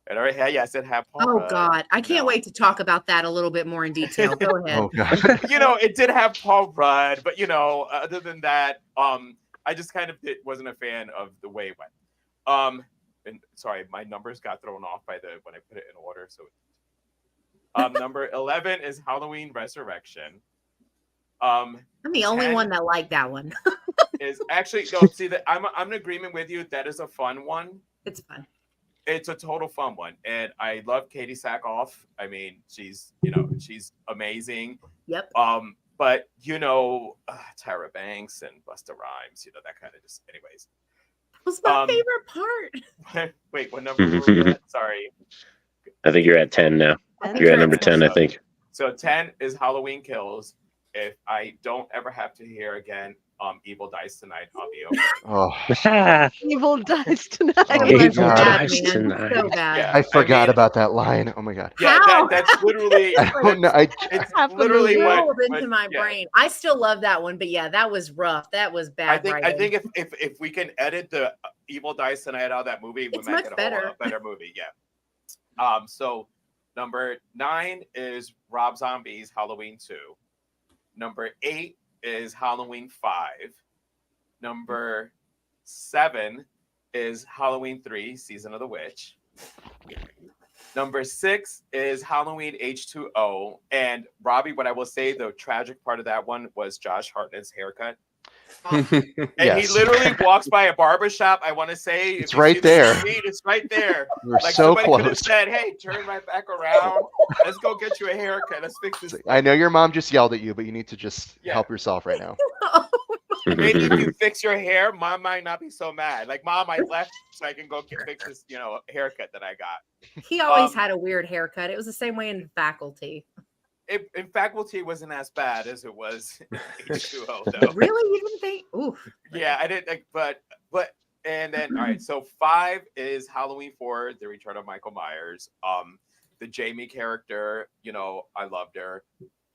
Yes, it had Paul Rudd. Oh God, I can't wait to talk about that a little bit more in detail. Go ahead. Oh God. It did have Paul Rudd, but other than that, I just kind of wasn't a fan of the way it went. And sorry, my numbers got thrown off when I put it in order. So, number 11 is Halloween Resurrection. I'm the only one that liked that one. Is actually no. See that I'm in agreement with you. That is a fun one. It's fun. It's a total fun one, and I love Katie Sackhoff. I mean, she's amazing. Yep. But Tyra Banks and Busta Rhymes, that kind of just. Anyways, that was my favorite part. Wait, what number were we at? Sorry. I think you're at 10 now. You're at number 10, I think. So 10 is Halloween Kills. If I don't ever have to hear again, Evil Dies Tonight, I'll be okay. Oh. Evil Dies Tonight. Oh, Evil God. Dies Tonight. So bad. Yeah, I forgot about that line. Oh my God. Yeah, that's literally. I don't know. It's literally what into my brain. I still love that one, but yeah, that was rough. That was bad. I think if we can edit the Evil Dies Tonight out of that movie, we might get a better movie. Yeah. So number 9 is Rob Zombie's Halloween 2. Number 8 is Halloween 5. Number 7 is Halloween 3, Season of the Witch. Number 6 is Halloween H2O. And Robbie, what I will say, the tragic part of that one was Josh Hartnett's haircut. And he literally walks by a barbershop. I want to say it's right there. It's right there. We're like so somebody close. could have said, "Hey, turn right back around. Let's go get you a haircut. Let's fix this." I know your mom just yelled at you, but you need to just help yourself right now. Maybe if you fix your hair, Mom might not be so mad. Like, Mom, I left so I can go fix this, haircut that I got. He always had a weird haircut. It was the same way in Faculty. In Faculty wasn't as bad as it was in H2O, though. Really? You didn't think? Ooh. Yeah, I didn't. But and then all right. So 5 is Halloween 4, The Return of Michael Myers. The Jamie character, I loved her.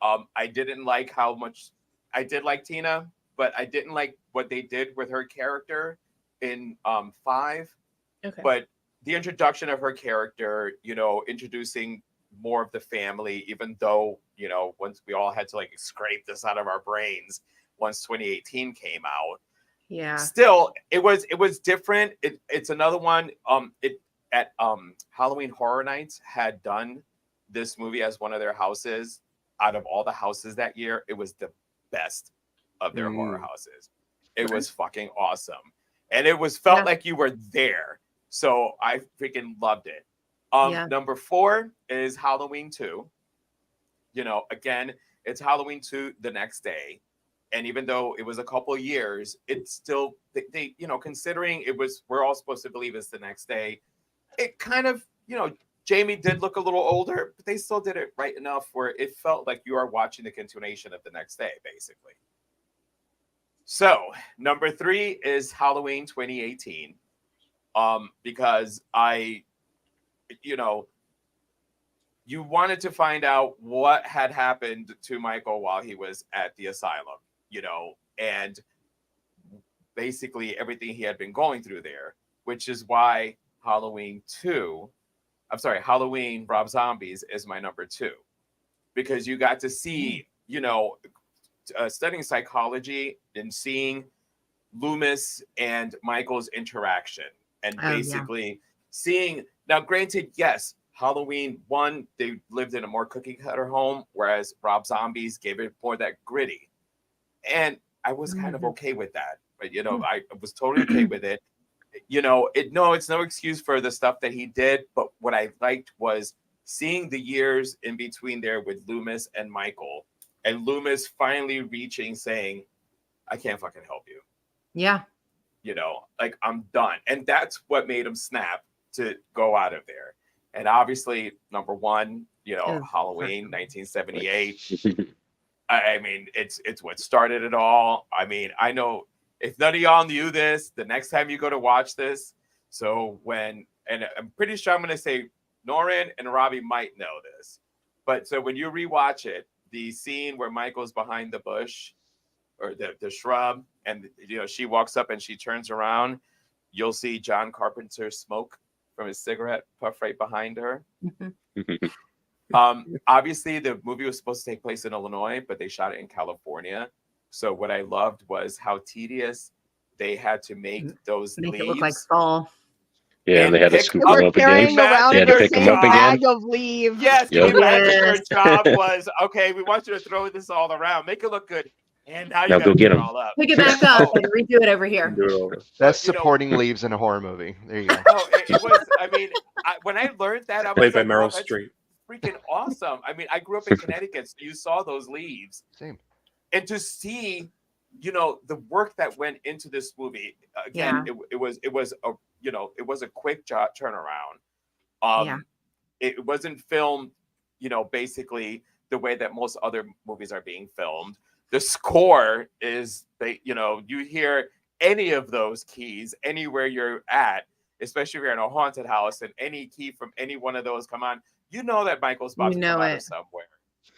I didn't like how much I did like Tina, but I didn't like what they did with her character in 5. Okay. But the introduction of her character, introducing more of the family, even though once we all had to scrape this out of our brains once 2018 came out. Yeah, still it was different. It's another one. Halloween Horror Nights had done this movie as one of their houses. Out of all the houses that year, it was the best of their horror houses. It was fucking awesome, and it felt like you were there. So I freaking loved it. Number 4 is Halloween 2. Again, it's Halloween 2 the next day. And even though it was a couple of years, it's still, they considering we're all supposed to believe it's the next day. It kind of, Jamie did look a little older, but they still did it right enough where it felt like you are watching the continuation of the next day, basically. So number 3 is Halloween 2018. Because you wanted to find out what had happened to Michael while he was at the asylum, and basically everything he had been going through there, which is why Halloween 2. I'm sorry, Halloween Rob Zombies is my number 2, because you got to see, studying psychology and seeing Loomis and Michael's interaction, and basically seeing. Now, granted, yes, Halloween 1, they lived in a more cookie cutter home, whereas Rob Zombies gave it more that gritty, and I was kind of okay with that. But I was totally okay with it. It's no excuse for the stuff that he did, but what I liked was seeing the years in between there with Loomis and Michael, and Loomis finally saying, I can't fucking help you. Yeah. Like, I'm done. And that's what made him snap to go out of there. And obviously, number 1, Halloween, 1978. I mean, it's what started it all. I mean, I know if none of y'all knew this, the next time you go to watch this, and I'm pretty sure I'm going to say Norin and Robbie might know this, but so when you rewatch it, the scene where Michael's behind the bush or the shrub, and she walks up and she turns around, you'll see John Carpenter's smoke from his cigarette puff right behind her. Obviously, the movie was supposed to take place in Illinois, but they shot it in California. So what I loved was how tedious they had to make those leaves. It look like fall. Yeah, and they had to scoop them up carrying again. around They had to pick them up again. bag of leaves. Yes, Yep. your job was, okay, we want you to throw this all around, make it look good, and now you Now got to go get it 'em. all up. Pick it back up and redo it over here. That's supporting leaves in a horror movie. There you go. Oh, it was. I mean, when I learned that, I was Played by like, Meryl oh, that's Streep. freaking awesome. I mean, I grew up in Connecticut, so you saw those leaves. Same. And to see, the work that went into this movie, again, it was a quick turnaround. It wasn't filmed, basically the way that most other movies are being filmed. The score is, you hear any of those keys anywhere you're at, especially if you're in a haunted house, and any key from any one of those come on, that Michael's about to come out of somewhere.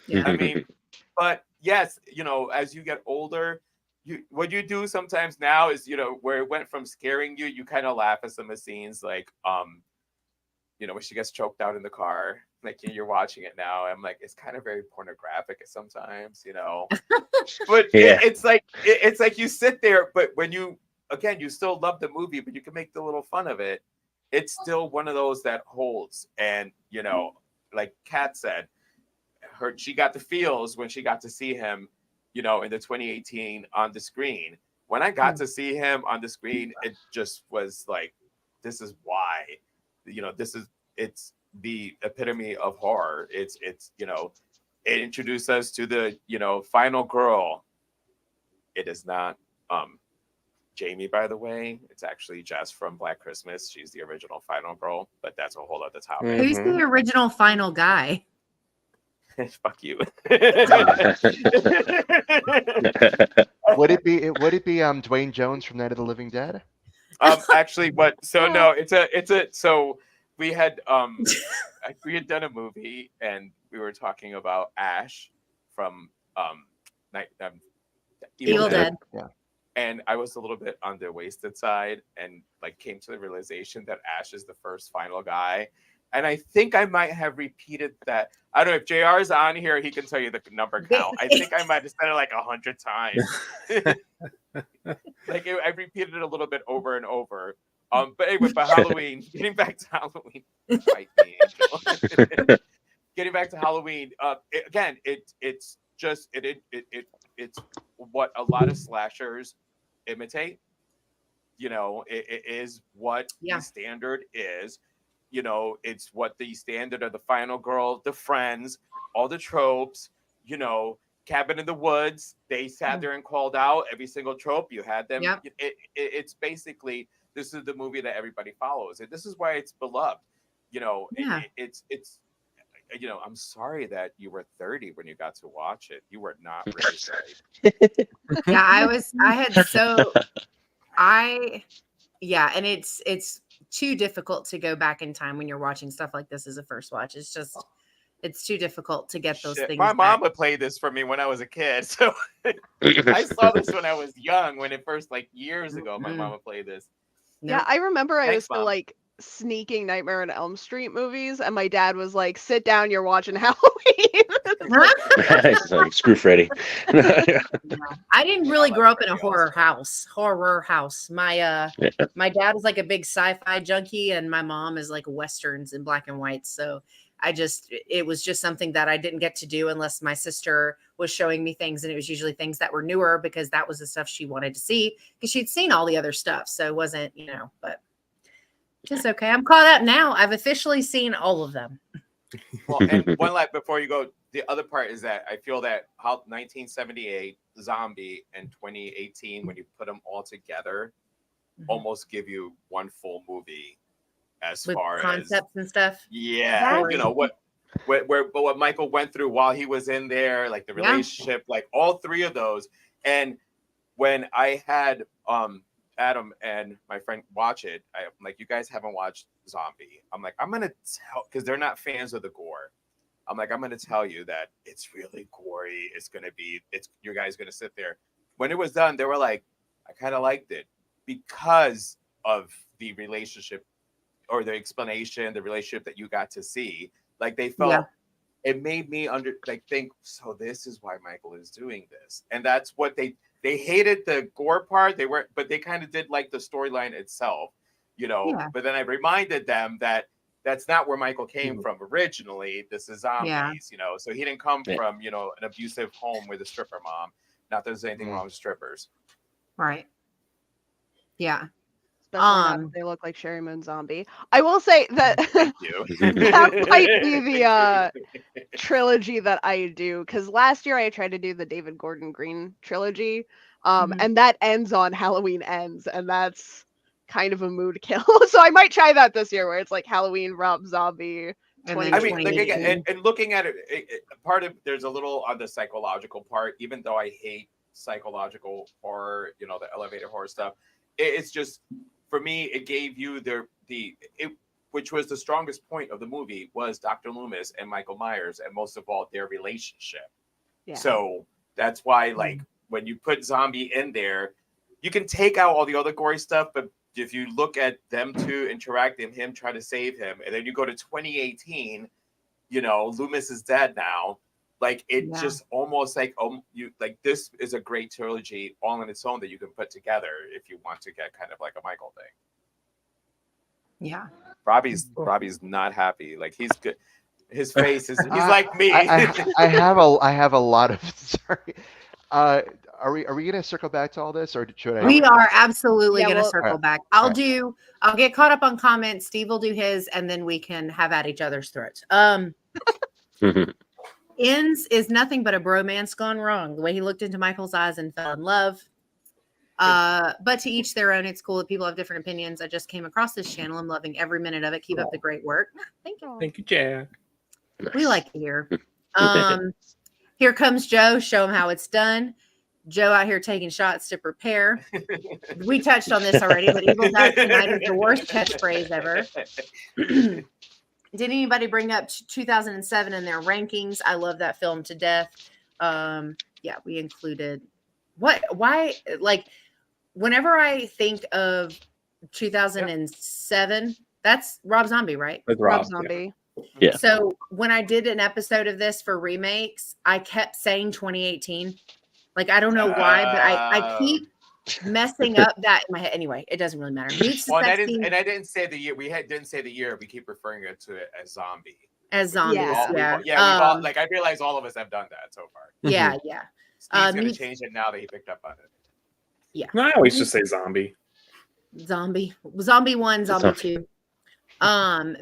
Yeah. I mean, but yes, as you get older, what you do sometimes now is, where it went from scaring you, you kind of laugh at some of the scenes, like, when she gets choked out in the car, like you're watching it now. I'm like, it's kind of very pornographic sometimes, but it's like you sit there, but when you still love the movie, but you can make the little fun of it. It's still one of those that holds. And, like Kat said, she got the feels when she got to see him, in the 2018 on the screen. When I got to see him on the screen, it just was like, this is why, it's the epitome of horror. It's it introduced us to the, final girl. It is not Jamie, by the way. It's actually Jess from Black Christmas. She's the original final girl, but that's a whole other topic. Who's the original final guy? Fuck you. Would it be Dwayne Jones from Night of the Living Dead? Actually, what? So no, it's a. So we had done a movie, and we were talking about Ash from Evil Dead. Yeah. And I was a little bit on the wasted side, and came to the realization that Ash is the first final guy. And I think I might have repeated that. I don't know if JR is on here; he can tell you the number count. I think I might have said it 100 times. I repeated it a little bit over and over. But anyway, for Halloween, getting back to Halloween, fight me, Angel. Getting back to Halloween, it's what a lot of slashers imitate. It is what the standard is. It's what the standard of the final girl, the friends, all the tropes, cabin in the woods. They sat there and called out every single trope. You had them. Yep. It's basically, this is the movie that everybody follows. And this is why it's beloved. It's I'm sorry that you were 30 when you got to watch it. You were not raised right. And it's too difficult to go back in time when you're watching stuff like this as a first watch. It's too difficult to get those things. My mom would play this for me when I was a kid. So I saw this when I was young, when it first, years ago, my mom would play this. Yeah, I remember I was still sneaking Nightmare on Elm Street movies, and my dad was like, "Sit down, you're watching Halloween." It's like, screw Freddy. I didn't really like grow up in a Freddy horror also. house. My dad was like a big sci-fi junkie, and my mom is like westerns in black and white. So it was just something that I didn't get to do unless my sister was showing me things, and it was usually things that were newer because that was the stuff she wanted to see because she'd seen all the other stuff. So it wasn't, but it's okay. I'm caught up now. I've officially seen all of them. Well, and one last before you go, the other part is that I feel that how 1978, Zombie, and 2018, when you put them all together, almost give you one full movie as with far concepts as and stuff. Yeah, what Michael went through while he was in there, like the relationship, like all three of those. And when I had Adam and my friend watch it, I'm like, you guys haven't watched Zombie. I'm like, I'm gonna tell, because they're not fans of the gore. I'm like, I'm gonna tell you that it's really gory. You guys gonna sit there. When it was done, they were like, I kind of liked it because of the relationship or the explanation, the relationship that you got to see. Like they felt it made me think, so this is why Michael is doing this. And that's what they hated the gore part. But they kind of did like the storyline itself, but then I reminded them that that's not where Michael came from originally. This is zombies, so he didn't come from, an abusive home with a stripper mom. Not that there's anything wrong with strippers. Right. Yeah. Especially not if they look like Sherry Moon Zombie. I will say that that might be the trilogy that I do, because last year I tried to do the David Gordon Green trilogy, and that ends on Halloween Ends, and that's kind of a mood kill. So I might try that this year, where it's like Halloween, Rob Zombie. And then I mean, like, again, and looking at it, part of there's a little on the psychological part. Even though I hate psychological horror, the elevator horror stuff, it's just. For me, it gave you which was the strongest point of the movie was Dr. Loomis and Michael Myers, and most of all, their relationship. Yeah. So that's why, like, when you put Zombie in there, you can take out all the other gory stuff, but if you look at them two interacting, him trying to save him, and then you go to 2018, Loomis is dead now. Like just almost like this is a great trilogy all on its own that you can put together if you want to get kind of like a Michael thing. Yeah. Robby's not happy. Like he's good. His face is he's like me. I have a lot of sorry. Are we gonna circle back to all this, or should I? We are absolutely gonna circle back. I'll get caught up on comments. Steve will do his, and then we can have at each other's throats. Ends is nothing but a bromance gone wrong. The way he looked into Michael's eyes and fell in love. But to each their own. It's cool that people have different opinions. I just came across this channel. I'm loving every minute of it. Keep up the great work. Thank you. Thank you, Jack. We like it here. Here comes Joe. Show him how it's done. Joe out here taking shots to prepare. We touched on this already, but Evil Dies Tonight is the worst catchphrase ever. Did anybody bring up 2007 in their rankings? I love that film to death. We included why like whenever I think of 2007, that's Rob Zombie, right? That's Rob Zombie. Yeah. So when I did an episode of this for remakes, I kept saying 2018. Like I don't know why, but I keep messing up that in my head. Anyway, it doesn't really matter. I didn't say the year. Didn't say the year. We keep referring to it as Zombie. As zombies, yeah. We've all, like I realize all of us have done that so far. Yeah. Steve's gonna change it now that he picked up on it. Yeah. I always just say zombie. Zombie 1, Zombie 2.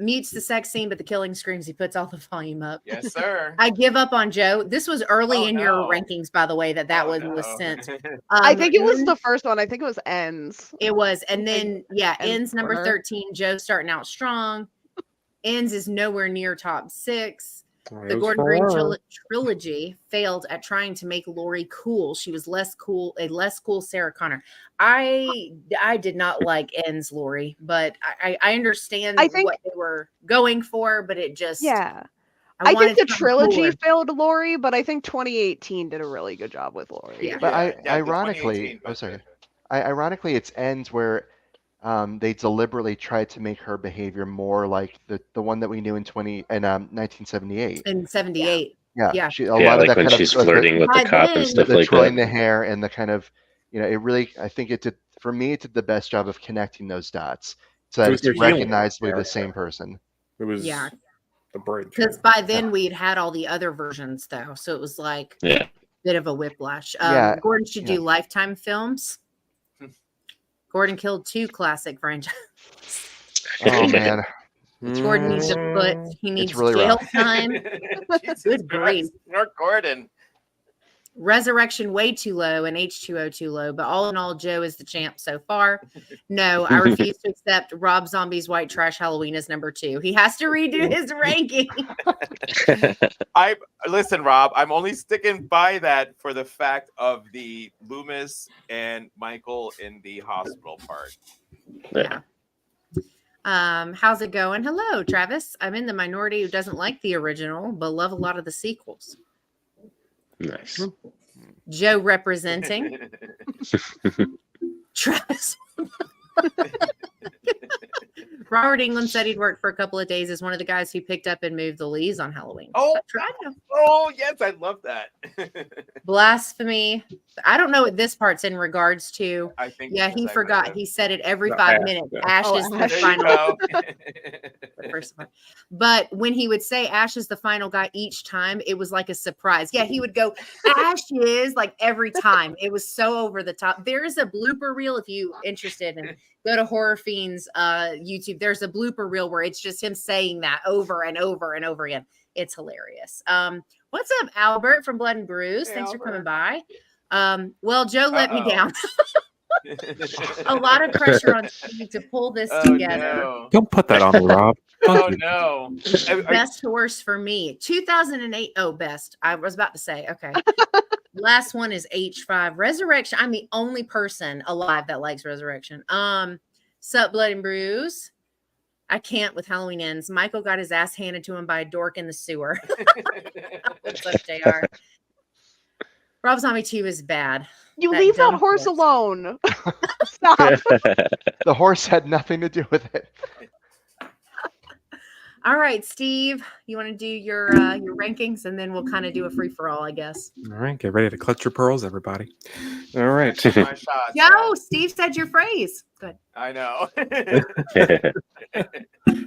Mutes the sex scene, but the killing screams. He puts all the volume up. Yes, sir. I give up on Joe. This was early in your rankings, by the way, that was sent. I think it was the first one. I think it was Ends. It was. And then, Ends number 13. Joe starting out strong. Ends is nowhere near top 6. The Gordon Green trilogy failed at trying to make Laurie cool. She was a less cool Sarah Connor. I did not like Ends Laurie, but I understand what they were going for, but it just I think the trilogy failed Laurie, but I think 2018 did a really good job with Laurie. Yeah. But ironically, it's Ends where they deliberately tried to make her behavior more like the one that we knew in 1978. In 78. Yeah, Yeah. a lot of like that when kind she's of flirting with the By cop then- and stuff the like twirling that. the hair and the kind of, it really, I think it did, for me, it did the best job of connecting those dots so that It was it's her healing recognizably the character. same person. It was Yeah. the bridge. Because by then we'd had all the other versions though. So it was like Yeah. a bit of a whiplash. Yeah, Gordon should do Lifetime films. Gordon killed 2 classic franchises. Oh man, Gordon needs a foot. He needs really jail rough. time. Jesus Good grief. Christ, North Gordon. Resurrection way too low and H2O too low, but all in all, Joe is the champ so far. No, I refuse to accept Rob Zombie's White Trash Halloween as number 2. He has to redo his ranking. Listen, Rob, I'm only sticking by that for the fact of the Loomis and Michael in the hospital part. Yeah. How's it going? Hello, Travis. I'm in the minority who doesn't like the original, but love a lot of the sequels. Nice. Joe representing. Travis. Robert England said he'd worked for a couple of days as one of the guys who picked up and moved the Lees on Halloween. Oh, Try to. Oh, yes, I love that. Blasphemy. I don't know what this part's in regards to. I think Yeah, he forgot. He said it every No, 5 Ash, minutes. yeah. Ash Oh, is Ash. the There you final. go. The first one. But when he would say Ash is the final guy each time, it was like a surprise. Yeah, he would go, Ash is, like every time. It was so over the top. There is a blooper reel if you interested, and go to Horror Fiends YouTube. There's a blooper reel where it's just him saying that over and over and over again. It's hilarious. What's up, Albert from Blood and Bruise? Hey, Thanks Albert. for coming by. Well, Joe let me Uh-oh. down. A lot of pressure on Steve to pull this Oh, together. no. Don't put that on me, Rob. Oh, no. Best horse for me, 2008. Oh, best. I was about to say, okay. Last one is H5 Resurrection. I'm the only person alive that likes Resurrection. Sup, Blood and Bruise. I can't with Halloween Ends. Michael got his ass handed to him by a dork in the sewer. What's up, JR? Rob Zombie 2 is bad. You That leave that dumb horse horse. alone. Stop. The horse had nothing to do with it. All right, Steve, you want to do your rankings, and then we'll kind of do a free for all, I guess. All right, get ready to clutch your pearls, everybody. All right. My shots, Yo, Steve said your phrase. Good. I know.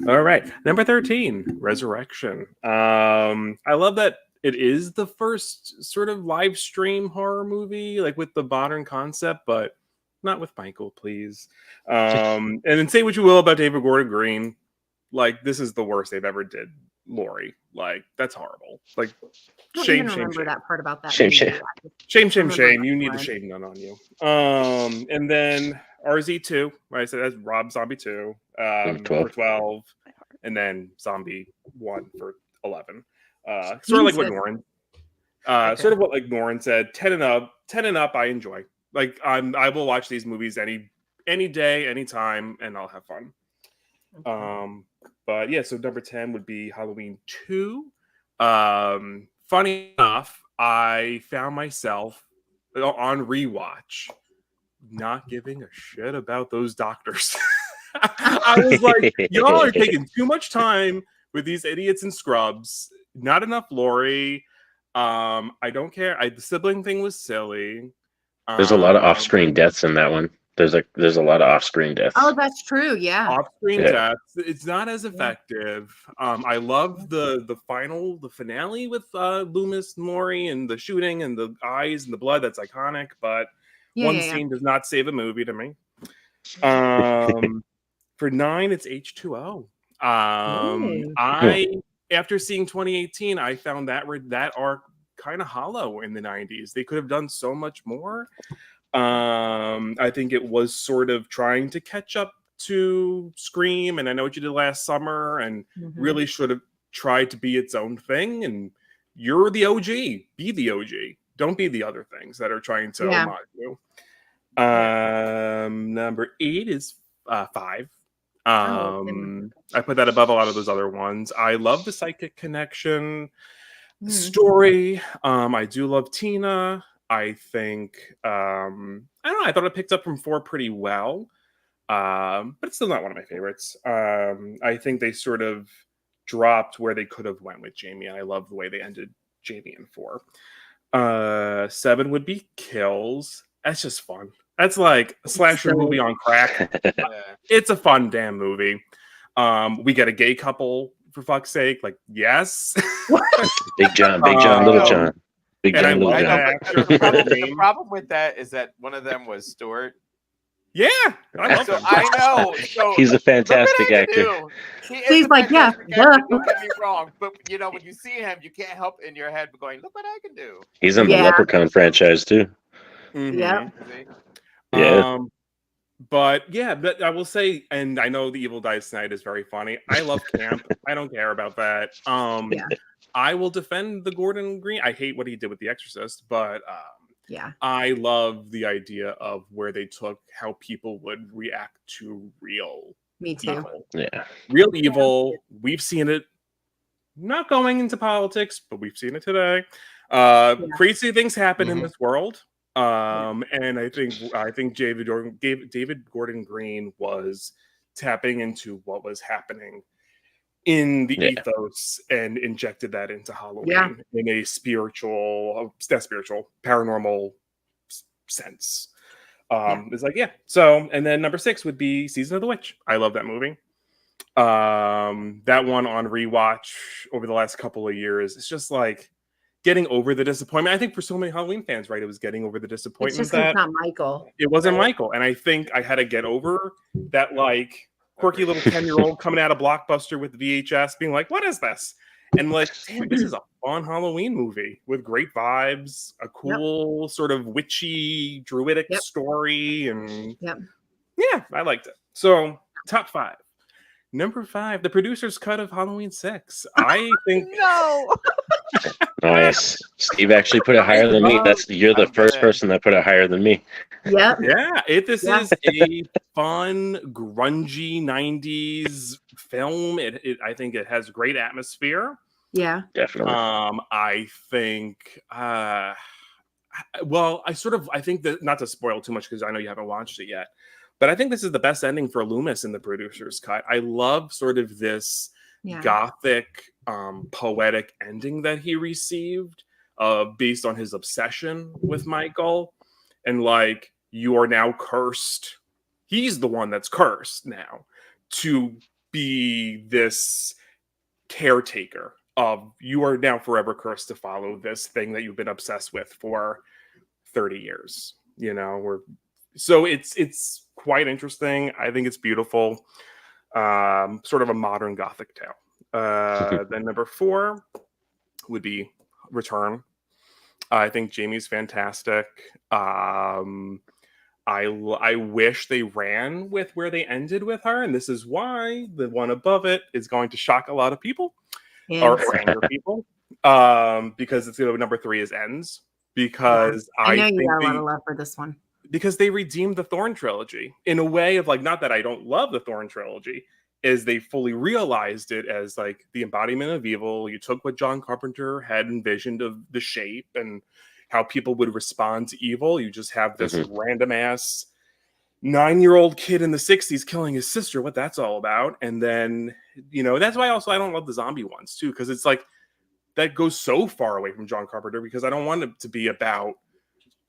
All right, number 13, Resurrection. I love that it is the first sort of live stream horror movie, like with the modern concept, but not with Michael, please. And then say what you will about David Gordon Green, like this is the worst they've ever did Laurie. Like that's horrible. Like I don't shame, even shame, remember shame. that part about that. Shame, movie. shame. Shame, shame, remember shame. that You need the one. shame done on you. And then RZ2, right? I said that's Rob Zombie 2 12. for 12, and then Zombie 1 for 11. Sort of like what Norin. Sort of what like Norin said. 10 and up. I enjoy. Like I will watch these movies any day, anytime, and I'll have fun. But yeah, so number 10 would be Halloween 2. Funny enough, I found myself on rewatch not giving a shit about those doctors. I was like, y'all are taking too much time with these idiots and scrubs. Not enough Laurie. I don't care. The sibling thing was silly. There's a lot of off-screen deaths in that one. There's a lot of off-screen deaths. Oh, that's true. Yeah. Off-screen Yeah. deaths. It's not as effective. I love the finale with Loomis and Laurie and the shooting and the eyes and the blood. That's iconic, but one scene does not save a movie to me. For 9, it's H2O. After seeing 2018, I found that arc kind of hollow in the 90s. They could have done so much more. I think it was sort of trying to catch up to Scream, and I Know What You Did Last Summer, and really should have tried to be its own thing. And you're the OG. Be the OG. Don't be the other things that are trying to homage you. Number 8 is 5. I put that above a lot of those other ones. I love the psychic connection story. I do love Tina. I think I don't know. I thought it picked up from 4 pretty well. But it's still not one of my favorites. I think they sort of dropped where they could have went with Jamie, and I love the way they ended Jamie in 4. 7 would be Kills. That's just fun. That's like a slasher movie on crack. It's a fun damn movie. We get a gay couple, for fuck's sake. Like, yes. Big John, Little John. Big John, Little John. The problem with that is that one of them was Stuart. Yeah, I love him. I know. So he's a fantastic actor. He's like, yeah, don't get me wrong, but you know, when you see him, you can't help in your head going, "Look what I can do." He's in the Leprechaun franchise too. Mm-hmm. Yeah. But yeah, but I will say, and I know The Evil Dies Tonight is very funny. I love camp. I don't care about that. I will defend the Gordon Green. I hate what he did with The Exorcist, but I love the idea of where they took how people would react to real evil. Yeah. Real evil. We've seen it. Not going into politics, but we've seen it today. Crazy things happen in this world. And I think David Gordon Green was tapping into what was happening in the ethos and injected that into Halloween in a paranormal sense. It's like, so, and then number 6 would be Season of the Witch. I love that movie. That one on rewatch over the last couple of years, it's just like getting over the disappointment. I think for so many Halloween fans, right, it was getting over the disappointment. It's just that it's not Michael. It wasn't Michael. And I think I had to get over that, like, quirky little 10-year-old coming out of Blockbuster with VHS being like, what is this? And like, damn, this is a fun Halloween movie with great vibes, a cool sort of witchy, druidic story. And yeah, I liked it. So top 5. Number 5, the producer's cut of Halloween 6. I think Nice. Steve actually put it higher than me. You're the first person that put it higher than me. Yeah. This is a fun, grungy 90s film. I think it has great atmosphere. Yeah. Definitely. I think I think that, not to spoil too much because I know you haven't watched it yet, but I think this is the best ending for Loomis in the producer's cut. I love sort of this gothic, poetic ending that he received based on his obsession with Michael. And like, you are now cursed. He's the one that's cursed now to be this caretaker of, you are now forever cursed to follow this thing that you've been obsessed with for 30 years. You know, so it's quite interesting. I think it's beautiful. Sort of a modern gothic tale. Then number 4 would be Return. I think Jamie's fantastic. I wish they ran with where they ended with her, and this is why the one above it is going to shock a lot of people or anger people. Because it's number 3 is Ends. Because I know you got a lot of love for this one. Because they redeemed the Thorn trilogy in a way of like, not that I don't love the Thorn trilogy, is they fully realized it as like the embodiment of evil. You took what John Carpenter had envisioned of the shape and how people would respond to evil. You just have this random ass 9-year-old kid in the 60s killing his sister, what that's all about. And then, that's why also I don't love the zombie ones too, because it's like that goes so far away from John Carpenter, because I don't want it to be about,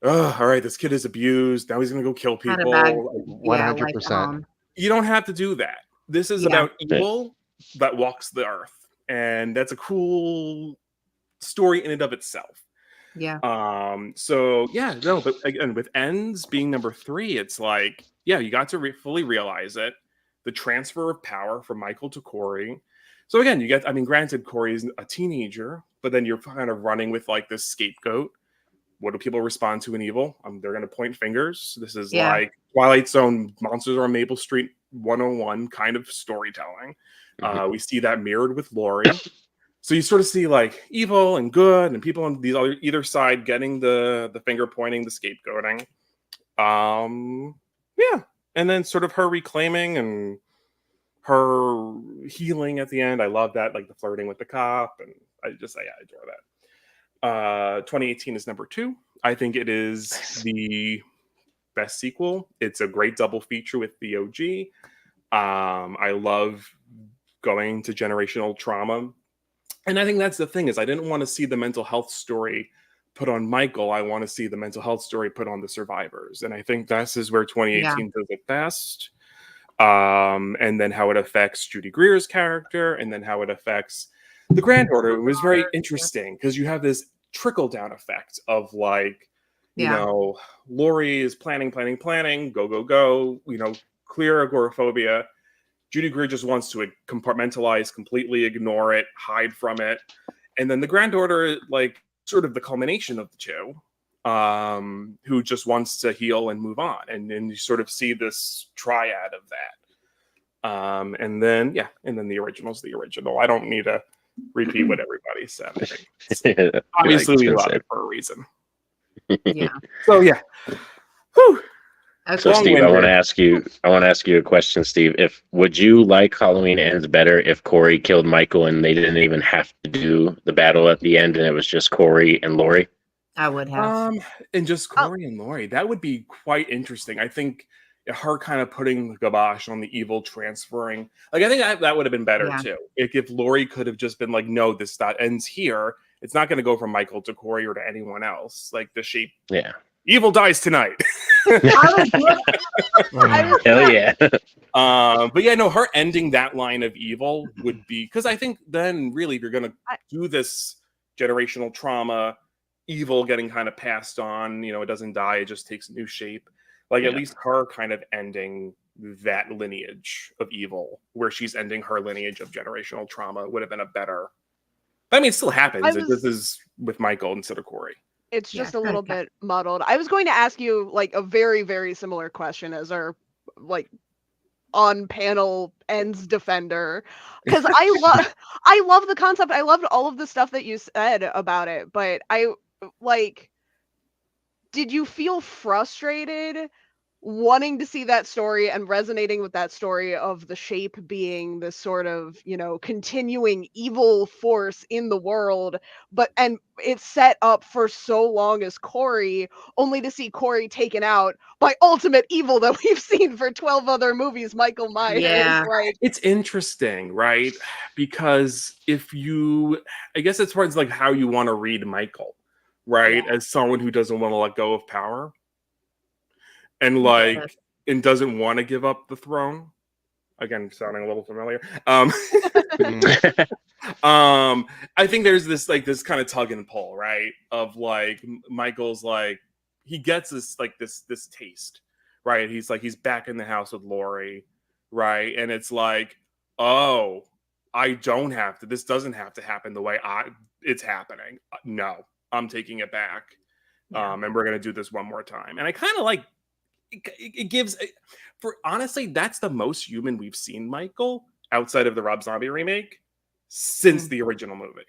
all right, this kid is abused, now he's gonna go kill people. 100%. You don't have to do that. This is about evil that walks the earth, and that's a cool story in and of itself. Yeah. But again, with Ends being number 3, it's like, you got to fully realize it. The transfer of power from Michael to Corey. So again, granted, Corey's a teenager, but then you're kind of running with like this scapegoat. What do people respond to in evil? They're going to point fingers. This is like Twilight Zone, Monsters on Maple Street 101 kind of storytelling. We see that mirrored with Laurie. So you sort of see like evil and good and people on either side getting the finger pointing, the scapegoating. And then sort of her reclaiming and her healing at the end. I love that, like the flirting with the cop, and I adore that. 2018 is number 2. I think it is the best sequel. It's a great double feature with the OG. I love going to generational trauma. And I think that's the thing, is I didn't want to see the mental health story put on Michael. I want to see the mental health story put on the survivors. And I think this is where 2018 does it best. And then how it affects Judy Greer's character, and then how it affects the granddaughter. It was very interesting because you have this trickle down effect of like, you know, Lori is planning, go, you know, clear agoraphobia. Judy Greer just wants to compartmentalize, completely ignore it, hide from it. And then the granddaughter, like, sort of the culmination of the two, who just wants to heal and move on. And then you sort of see this triad of that. And then the original's the original. I don't need to repeat what everybody said. I think obviously we love it for a reason. Yeah. So yeah. Whew. So Steve, I want to ask you a question, Steve. Would you like Halloween Ends better if Corey killed Michael and they didn't even have to do the battle at the end and it was just Corey and Lori? I would have. And just Corey and Lori. That would be quite interesting. I think her kind of putting the kibosh on the evil transferring. Like, I think that would have been better too. If Lori could have just been like, no, this ends here. It's not going to go from Michael to Corey or to anyone else. Like the sheep. Yeah. Evil dies tonight. Hell yeah. But yeah, no, her ending that line of evil would be, because I think then really if you're going to do this generational trauma, evil getting kind of passed on, you know, it doesn't die, it just takes new shape. Like at least her kind of ending that lineage of evil, where she's ending her lineage of generational trauma, would have been a better. I mean, it still happens. This is with Michael instead of Corey. It's just a little bit muddled. I was going to ask you like a very, very similar question as our like on panel ends defender, because I love the concept. I loved all of the stuff that you said about it, but did you feel frustrated wanting to see that story and resonating with that story of the shape being this sort of, you know, continuing evil force in the world, and it's set up for so long as Corey, only to see Corey taken out by ultimate evil that we've seen for 12 other movies, Michael Myers. Yeah. Like, it's interesting, right? Because I guess it's towards like how you want to read Michael, right? As someone who doesn't want to let go of power. And and doesn't want to give up the throne. Again, sounding a little familiar. I think there's this kind of tug and pull, right? Of like Michael's like he gets this taste, right? He's back in the house with Lori, right? And it's like, oh, I don't have to. This doesn't have to happen the way it's happening. No, I'm taking it back, and we're gonna do this one more time. And I kind of like. It gives, for honestly, that's the most human we've seen Michael outside of the Rob Zombie remake since the original movie.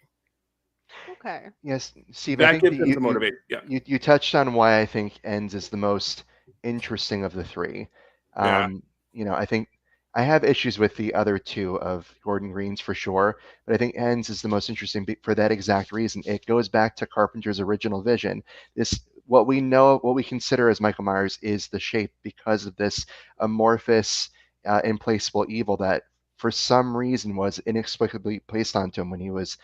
Okay. Yes, Steve. That I think gives him to motivate. You touched on why I think Ends is the most interesting of the three. You know, I think I have issues with the other two of Gordon Green's for sure, but I think Ends is the most interesting for that exact reason. It goes back to Carpenter's original vision. What we consider as Michael Myers is the shape because of this amorphous, implaceable evil that for some reason was inexplicably placed onto him when he was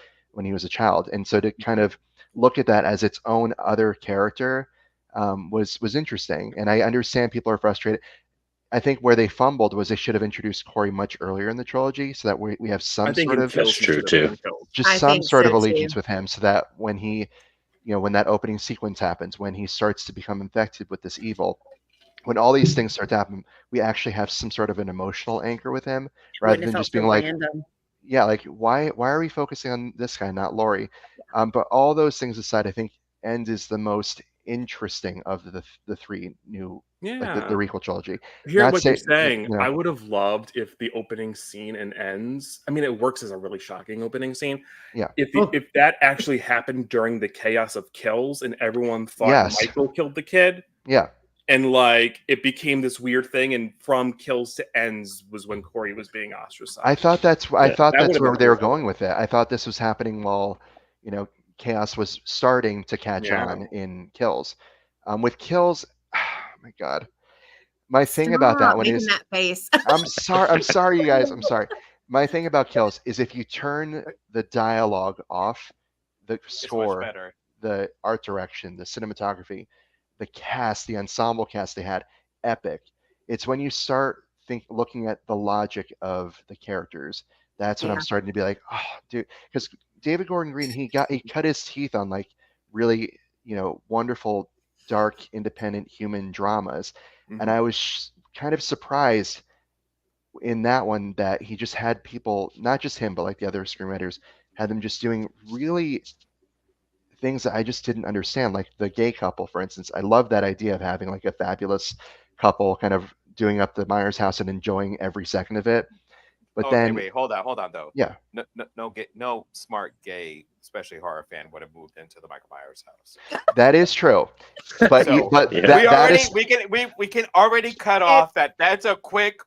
a child. And so to kind of look at that as its own other character was interesting. And I understand people are frustrated. I think where they fumbled was they should have introduced Corey much earlier in the trilogy so that we have some sort of that's true too. Just some sort of allegiance with him so that when he, you know, when that opening sequence happens, when he starts to become infected with this evil, when all these things start to happen, we actually have some sort of an emotional anchor with him rather than just being like, yeah, like why are we focusing on this guy, not Lori? But all those things aside, I think End is the most interesting of the three new, like the requel trilogy. Hear what you're saying. You know, I would have loved if the opening scene in Ends. I mean, it works as a really shocking opening scene. Yeah. If that actually happened during the chaos of kills and everyone thought Michael killed the kid. Yeah. And like it became this weird thing, and from kills to ends was when Corey was being ostracized. I thought that's where they were going with it. I thought this was happening while, you know, chaos was starting to catch on in kills. With kills, oh my God, My thing about that one making is that face. I'm sorry, you guys. I'm sorry. My thing about Kills is if you turn the dialogue off, the score, better. the art direction, the cinematography, the cast, the ensemble cast they had, epic. It's when you start looking at the logic of the characters, that's when I'm starting to be like, oh, dude, because David Gordon Green, he cut his teeth on like really, wonderful, dark, independent human dramas, and I was kind of surprised in that one that he just had people, not just him, but like the other screenwriters, had them just doing really things that I just didn't understand, like the gay couple, for instance. I love that idea of having like a fabulous couple kind of doing up the Myers house and enjoying every second of it. But then, wait, hold on though. Yeah. No smart gay, especially horror fan, would have moved into the Michael Myers house. That is true. But we can already cut off that. That's a quick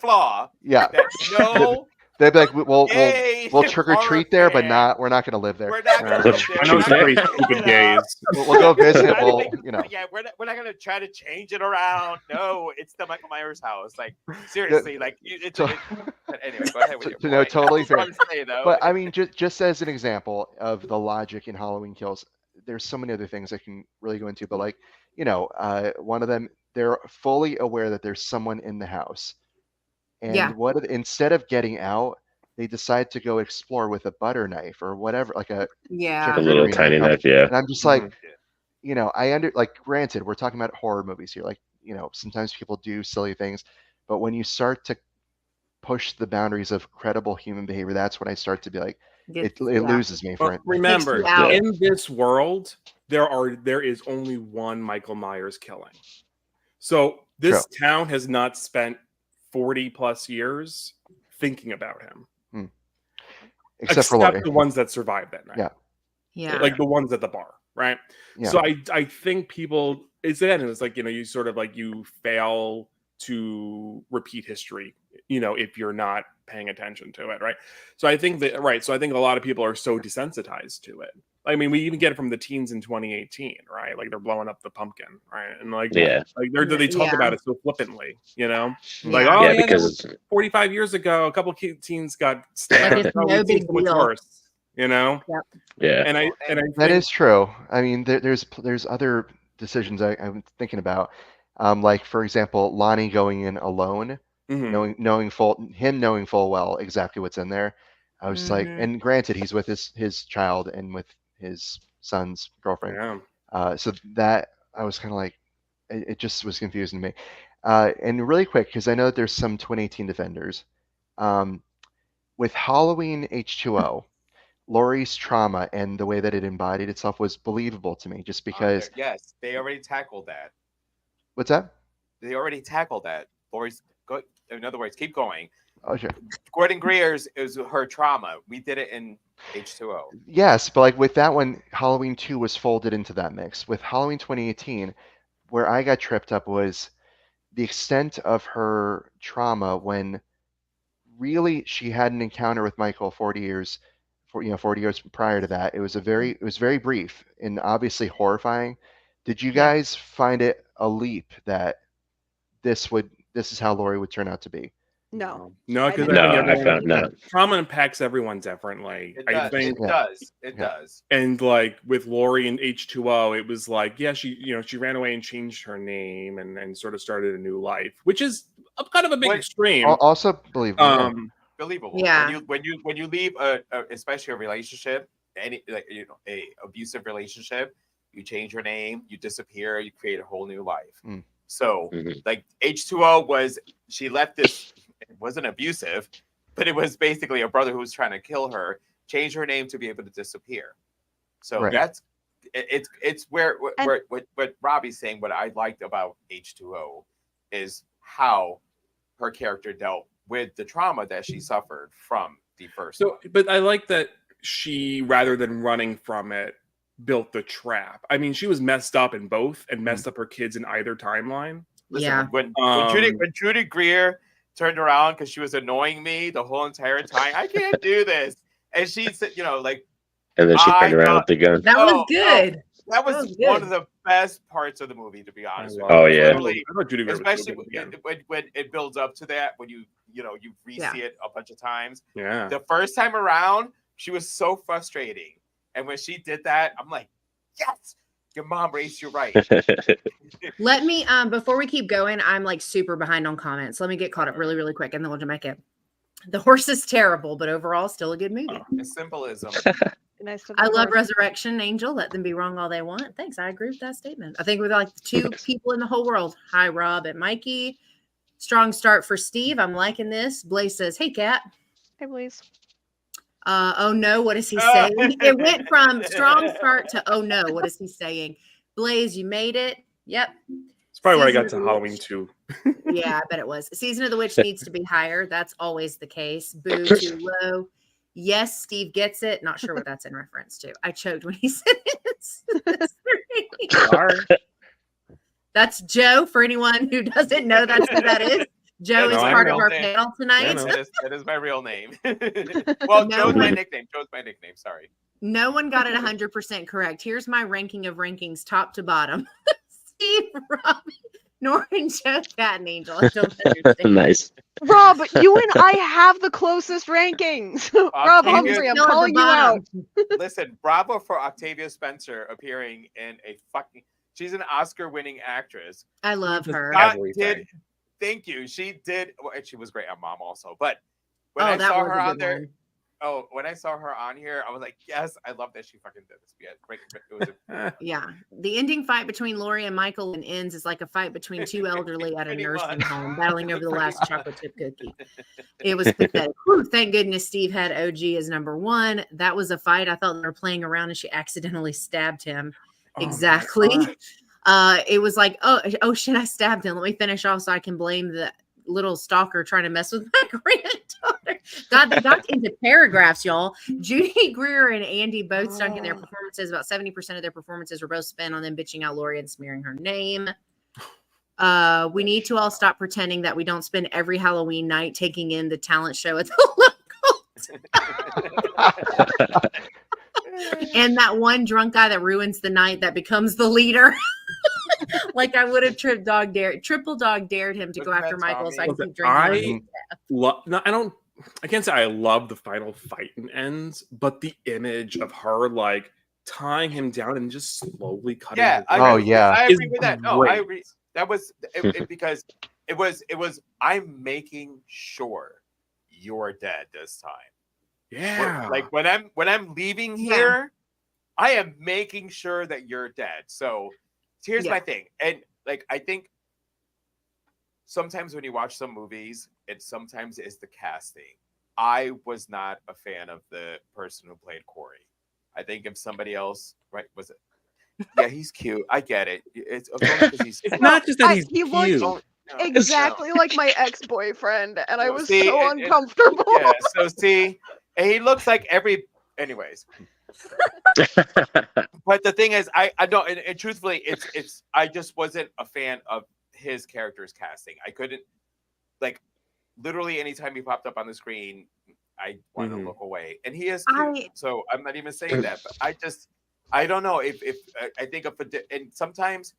flaw. Yeah. They'd be like, we'll trick or treat there, but we're not going to live there. We're not going to live there. I know very stupid gays. We'll go visit. Yeah, we're not going to try to change it around. No, it's the Michael Myers house. Like seriously, like but anyway, go ahead with your point. No, totally fair. But I mean, just as an example of the logic in Halloween Kills, there's so many other things I can really go into. But like, one of them, they're fully aware that there's someone in the house. And instead of getting out, they decide to go explore with a butter knife or whatever, like a little tiny knife. Yeah. And I'm just like, granted, we're talking about horror movies here. Like, sometimes people do silly things, but when you start to push the boundaries of credible human behavior, that's when I start to be like, it loses me. Remember, in this world, there is only one Michael Myers killing. So this town has not spent 40 plus years thinking about him. Except for the ones that survived that night. Yeah. Like the ones at the bar, right? Yeah. So I think people, it's like, you sort of like you fail to repeat history, if you're not paying attention to it, right? So I think a lot of people are so desensitized to it. I mean, we even get it from the teens in 2018, right? Like they're blowing up the pumpkin, right? And they talk about it so flippantly, like because 45 years ago, a couple of teens got stabbed. Like no big deal. Worse, Yeah. And I think that is true. I mean, there's other decisions I'm thinking about, like for example, Lonnie going in alone, knowing full well exactly what's in there. I was like, and granted, he's with his child and with his son's girlfriend. So that I was kind of like, it just was confusing to me. And really quick, because I know that there's some 2018 defenders. With Halloween H2O, Laurie's trauma and the way that it embodied itself was believable to me, just because. Yes, they already tackled that. What's that? They already tackled that. In other words, keep going. Oh, sure. Gordon Greer's is her trauma. We did it in H2O. Yes, but like with that one, Halloween 2 was folded into that mix. With Halloween 2018, where I got tripped up was the extent of her trauma when really she had an encounter with Michael 40 years prior to that. It was very brief and obviously horrifying. Did you guys find it a leap that this is how Laurie would turn out to be? No, because I found no. Trauma impacts everyone differently. It does. And like with Laurie and H2O, it was like, she ran away and changed her name and sort of started a new life, which is kind of a big extreme. Also believable. Believable. Yeah. When you leave especially a relationship, a abusive relationship, you change your name, you disappear, you create a whole new life. So like H2O she left this. It wasn't abusive, but it was basically a brother who was trying to kill her, change her name to be able to disappear. So that's it's where what Robbie's saying. What I liked about H2O is how her character dealt with the trauma that she suffered from the first one. But I like that she, rather than running from it, built the trap. I mean, she was messed up in both and messed up her kids in either timeline. Listen, when Judy Greer turned around because she was annoying me the whole entire time, I can't do this. And she said, and then she turned around with the gun. That was good. That was good. one of the best parts of the movie, to be honest. With you. Oh, yeah. Literally, I thought Judy Greer was especially really good again. when it builds up to that, when you re-see it a bunch of times. Yeah. The first time around, she was so frustrating, and when she did that, I'm like, yes, your mom raised you right. Let me before we keep going, I'm like super behind on comments. Let me get caught up really, really quick, and then we'll jump back in. The horse is terrible, but overall, still a good movie. It's symbolism. Nice to I love horse. Resurrection Angel. Let them be wrong all they want. Thanks. I agree with that statement. I think we're like the two people in the whole world. Hi, Rob and Mikey. Strong start for Steve. I'm liking this. Blaze says, "Hey, Kat." Hey, Blaze. Oh no, what is he saying? It went from strong start to oh no, what is he saying? Blaze, you made it. Yep. It's probably where I Season got of to the Halloween Witch. 2. Yeah, I bet it was. Season of the Witch needs to be higher. That's always the case. Boo, too low. Yes, Steve gets it. Not sure what that's in reference to. I choked when he said it. Sorry. That's Joe. For anyone who doesn't know, that's who that is. Joe is my part of real our name. panel tonight. know. That is my real name. Well, No Joe's my one- nickname. Sorry. No one got it 100% correct. Here's my ranking of rankings, top to bottom. Steve, Robbie, Norman, Joe, Cat, and Angel. I don't understand. Nice. Rob, you and I have the closest rankings. Rob Octavia Humphrey, I'm Still at the calling you out. bottom. Listen, bravo for Octavia Spencer appearing in a fucking. She's an Oscar-winning actress. I love her. Scott Everything. did. Thank you. She did. Well, and she was great on Mom also. But when Oh, I that saw was her a on good there, one. when I saw her on here, I was like, yes, I love that she fucking did this. Yeah, great. It was Yeah. The ending fight between Lori and Michael and ends is like a fight between two elderly at a Pretty nursing much. home battling over the Pretty last much. chocolate chip cookie. It was pathetic. Whew, thank goodness Steve had OG as number one. That was a fight. I thought they were playing around and she accidentally stabbed him. Oh my Exactly. God. It was like, oh shit, I stabbed him. Let me finish off so I can blame the little stalker trying to mess with my granddaughter. God, they got into paragraphs, y'all. Judy Greer and Andy both stunk in their performances. About 70% of their performances were both spent on them bitching out Lori and smearing her name. We need to all stop pretending that we don't spend every Halloween night taking in the talent show at the local. And that one drunk guy that ruins the night that becomes the leader. Like I would have triple dog dared him to go after Michael so I can keep drinking. I can't say I love the final fight and ends, but the image of her like tying him down and just slowly cutting. Yeah. his I is agree with that. No, I great. agree. That was because it was. I'm making sure you're dead this time. Yeah. Like when I'm leaving here, I am making sure that you're dead. So here's my thing. And like I think sometimes when you watch some movies, it sometimes is the casting. I was not a fan of the person who played Corey. I think if somebody else, right, was it? Yeah, he's cute. I get it. It's not just that he's he cute. looked exactly like my ex-boyfriend, and I was See, so and- uncomfortable. Yeah, so see, and he looks like anyways. But the thing is, I know, and truthfully, it's I just wasn't a fan of his character's casting. I couldn't, like, literally anytime he popped up on the screen, I wanted to look away. And he is cute, so I'm not even saying that. But I don't know if I think of and sometimes,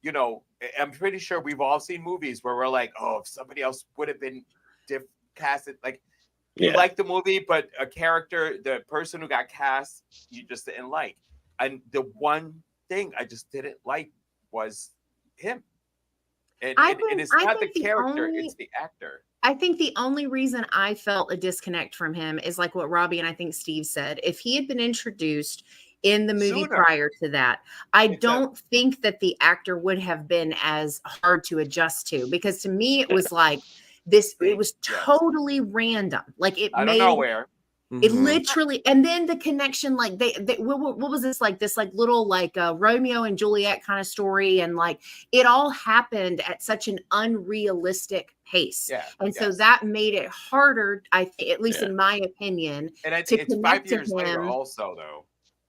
you know, I'm pretty sure we've all seen movies where we're like, oh, if somebody else would have been casted, like. You like the movie, but a character, the person who got cast, you just didn't like. And the one thing I just didn't like was him. And it's not the character, it's the actor. I think the only reason I felt a disconnect from him is like what Robbie and I think Steve said. If he had been introduced in the movie prior to that, I don't think that the actor would have been as hard to adjust to, because to me, it was like, it was totally random. Like it I don't know where. It literally, and then the connection, like they what was this like little like Romeo and Juliet kind of story, and like it all happened at such an unrealistic pace. Yeah, and so that made it harder, I think, at least in my opinion. And I think it's 5 years later, also though.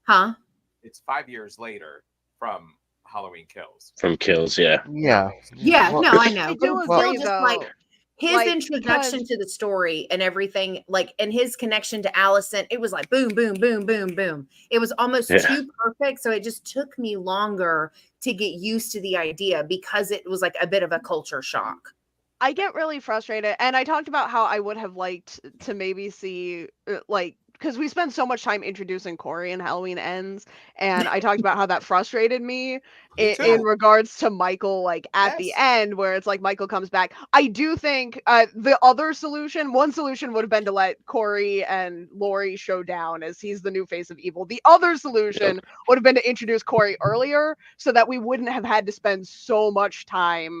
Huh? It's 5 years later from Halloween Kills. From Kills, yeah. Yeah. Yeah, Well, no, I know. I do But agree, still just like His Like, introduction because- to the story and everything, like, and his connection to Allison, it was like boom, boom, boom, boom, boom. It was almost too perfect. So it just took me longer to get used to the idea because it was like a bit of a culture shock. I get really frustrated, and I talked about how I would have liked to maybe see, like, because we spend so much time introducing Corey in Halloween Ends, and I talked about how that frustrated me in regards to Michael, like, at the end, where it's like Michael comes back. I do think the other solution, one solution would have been to let Corey and Laurie show down as he's the new face of evil. The other solution would have been to introduce Corey earlier so that we wouldn't have had to spend so much time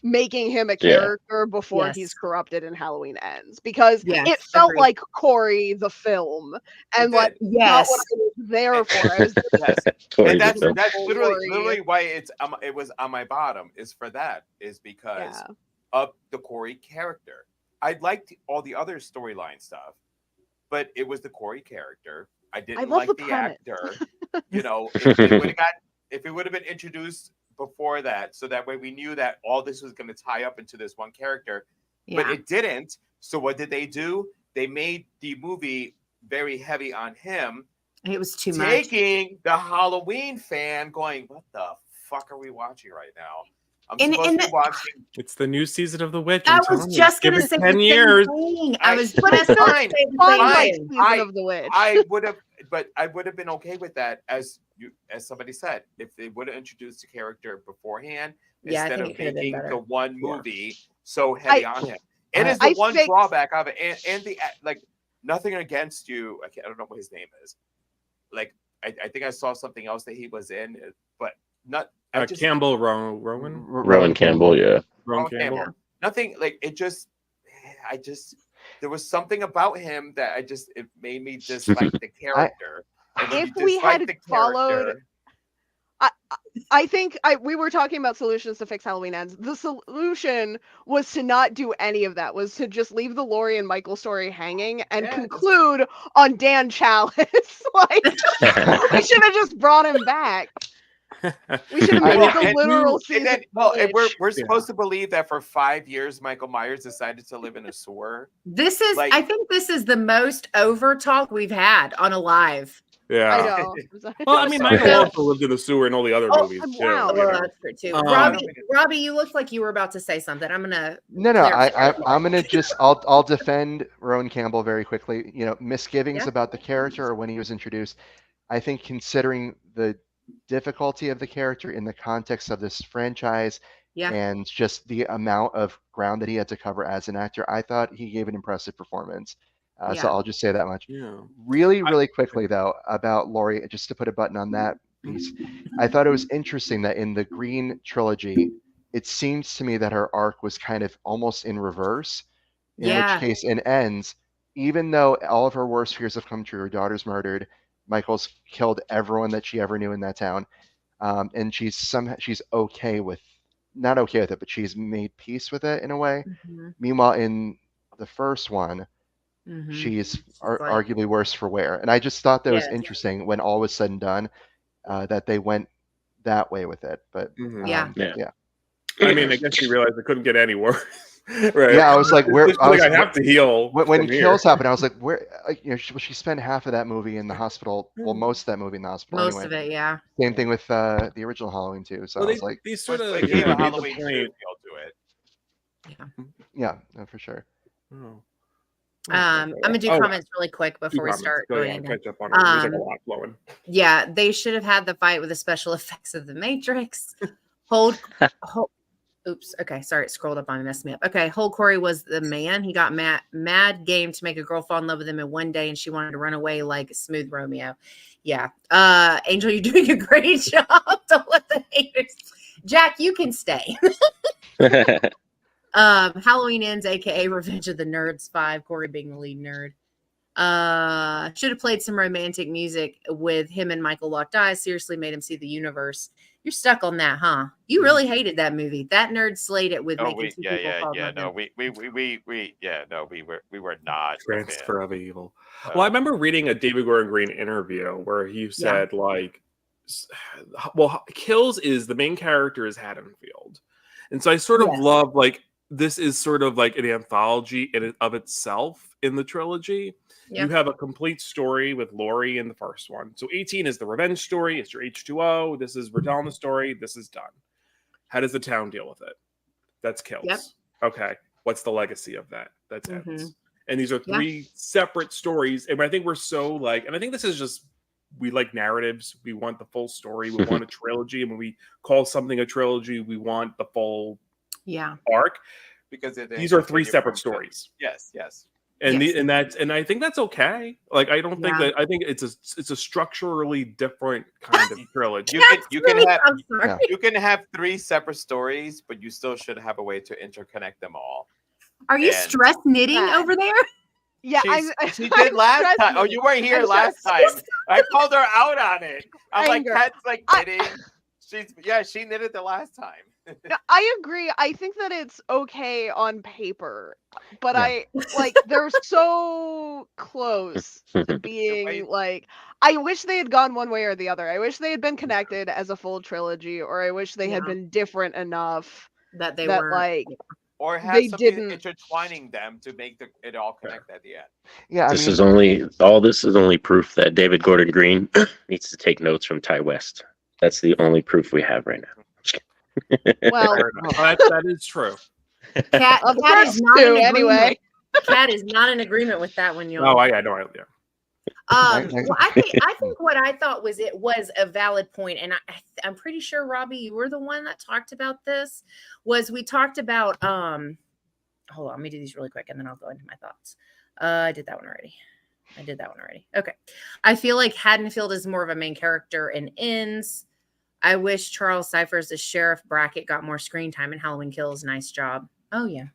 making him a character before he's corrupted in Halloween Ends, because it felt like Corey the film, and like not what I was there for. I was and that's literally why it was on my bottom, is for that, is because of the Corey character. I liked all the other storyline stuff, but it was the Corey character. I didn't like the actor. You know, if it would have been introduced before that, so that way we knew that all this was going to tie up into this one character, but it didn't. So what did they do? They made the movie very heavy on him. It was too much. Taking the Halloween fan going, what the fuck are we watching right now? I'm supposed to be watching. It's the new season of The Witch. I was just going to say 10 years. I was but just fine. Season of the Witch. I would have been okay with that, as somebody said, if they would have introduced the character beforehand instead of making the one movie so heavy on him. It is the one drawback of it, and the like. Nothing against you. I don't know what his name is. Like, I think I saw something else that he was in, but not. Campbell Rowan. Rowan Campbell, yeah. Rowan Campbell. Nothing like it. There was something about him that it made me dislike the character. If we had followed, I think we were talking about solutions to fix Halloween Ends. The solution was to not do any of that, was to just leave the Laurie and Michael story hanging and conclude on Dan Chalice. Like, we should have just brought him back. We should have made like a literal season. We're supposed to believe that for 5 years, Michael Myers decided to live in a sewer. This is, I think this is the most over talk we've had on a live. Yeah. I know. Well, I mean, Michael also lived in the sewer in all the other movies too. Wow. Well, that's true too. Robbie, you looked like you were about to say something. I'm gonna. No. I'm gonna just. I'll defend Rowan Campbell very quickly. You know, misgivings about the character or when he was introduced. I think considering the difficulty of the character in the context of this franchise and just the amount of ground that he had to cover as an actor, I thought he gave an impressive performance. So I'll just say that much. Yeah. Really quickly, though, about Laurie, just to put a button on that piece, I thought it was interesting that in the Green trilogy, it seems to me that her arc was kind of almost in reverse, in which case in Ends, even though all of her worst fears have come true, her daughter's murdered, Michael's killed everyone that she ever knew in that town, and she's okay with, not okay with it, but she's made peace with it in a way. Mm-hmm. Meanwhile, in the first one, she's arguably worse for wear. And I just thought that was interesting when all was said and done, that they went that way with it. But I mean, I guess she realized it couldn't get any worse. Right. Yeah, I was like, I have to heal. When kills happened, I was like, where? She spent half of that movie in the hospital. Well, most of that movie in the hospital. Most of it, yeah. Same thing with the original Halloween too. So I was like, these sort of gave a Halloween feel to it. Yeah, no, for sure. Oh. I'm gonna do comments really quick before we start going. Catch up on it. There's a lot flowing. Yeah, they should have had the fight with the special effects of the Matrix. Oops. Okay, sorry, it scrolled up on me, messed me up. Okay, Hold Corey was the man. He got mad game to make a girl fall in love with him in one day, and she wanted to run away like Smooth Romeo. Yeah, Angel, you're doing a great job. Don't let the haters. Jack, you can stay. Halloween Ends, aka Revenge of the Nerds 5, Corey being the lead nerd. Should have played some romantic music with him and Michael Locked Eyes. Seriously made him see the universe. You're stuck on that, huh? You really hated that movie. That nerd slayed it with making two people fall in love. We were not Transfer of Evil. Well, I remember reading a David Gordon Green interview where he said Kills is the main character is Haddonfield. And so I sort of love this is sort of like an anthology in of itself in the trilogy. Yeah. You have a complete story with Laurie in the first one. So 18 is the revenge story. It's your H2O. This is we're telling the story. This is done. How does the town deal with it? That's kills. Yep. Okay. What's the legacy of that? That's Mhm. ends. And these are three separate stories. And I think we're so like, and I think this is just, we like narratives. We want the full story. We want a trilogy. And when we call something a trilogy, we want the full arc. Because these are three separate stories. Yes, yes. And and I think that's okay. Like I don't think that I think it's a structurally different kind of trilogy. You can have three separate stories, but you still should have a way to interconnect them all. Are you stress knitting over there? Yeah, she did last time. Oh, you weren't here last time. I called her out on it. I'm like, Kat's like knitting. She knitted the last time. I agree. I think that it's okay on paper, but they're so close to being like, I wish they had gone one way or the other. I wish they had been connected as a full trilogy, or I wish they had been different enough that they were like, or have they something didn't intertwining them to make it all connect at the end. Yeah, this is only proof that David Gordon Green needs to take notes from Ty West. That's the only proof we have right now. Well, that is true. Cat is not in anyway. Cat is not in agreement with that one, y'all. Oh, I know. Well, I think what I thought was a valid point, and I'm pretty sure, Robbie, you were the one that talked about this. We talked about hold on, let me do these really quick, and then I'll go into my thoughts. I did that one already. Okay. I feel like Haddonfield is more of a main character and ends. I wish Charles Cyphers, the sheriff Brackett, got more screen time in Halloween Kills. Nice job. Oh yeah.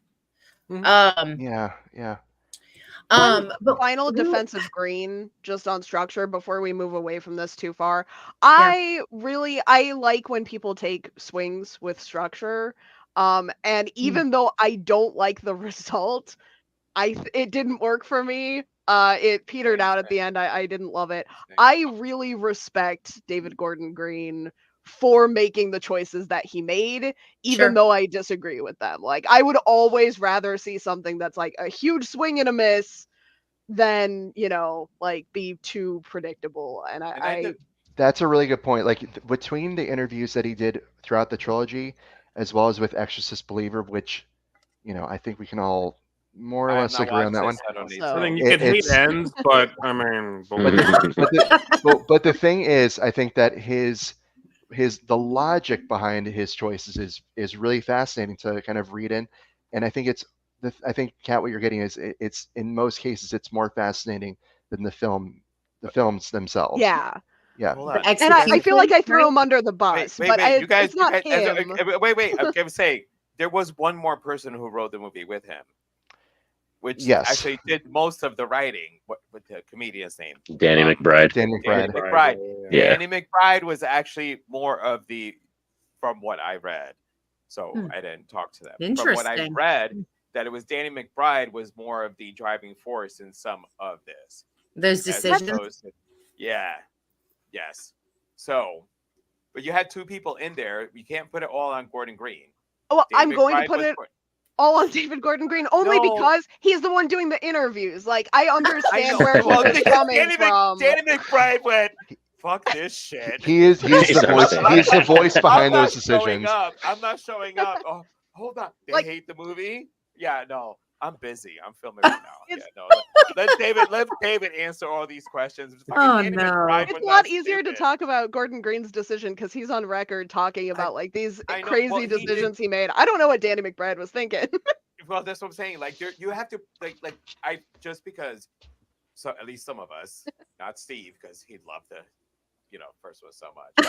Yeah. But final defensive green, just on structure before we move away from this too far. I like when people take swings with structure. And even though I don't like the result, it didn't work for me. It petered out at the end. I didn't love it. I really respect David Gordon Green for making the choices that he made, even though I disagree with them. Like, I would always rather see something that's like a huge swing and a miss than, like, be too predictable. And that's a really good point. Like, between the interviews that he did throughout the trilogy, as well as with Exorcist Believer, which, I think we can all more or less agree on that one. I think you can hate ends, but I mean, but the thing is, I think that the logic behind his choices is really fascinating to kind of read in, and I think Kat, what you're getting is it's in most cases it's more fascinating than the films themselves. Yeah. And I feel like I threw him under the bus, but you guys, it's not him. Wait. I'm gonna say there was one more person who wrote the movie with him, which actually did most of the writing. What the comedian's name? Danny McBride. Danny McBride. Yeah. Danny McBride was actually more of from what I read. So I didn't talk to them. Interesting. From what I read, that it was Danny McBride was more of the driving force in some of this. Those decisions. Yes. So, but you had two people in there. You can't put it all on Gordon Green. Oh, I'm going to put it all on David Gordon Green only because he's the one doing the interviews. Like, I understand where he's coming from. Danny McBride went, fuck this shit. He's the voice behind those decisions. I'm not showing up. Oh, hold on. They hate the movie? Yeah, no. I'm busy. I'm filming right now. Let David answer all these questions. It's a lot easier to talk about Gordon Green's decision because he's on record talking about these crazy decisions he made. I don't know what Danny McBride was thinking. Well, that's what I'm saying. Like, you have to just because. So at least some of us, not Steve, because he'd love to, first one so much.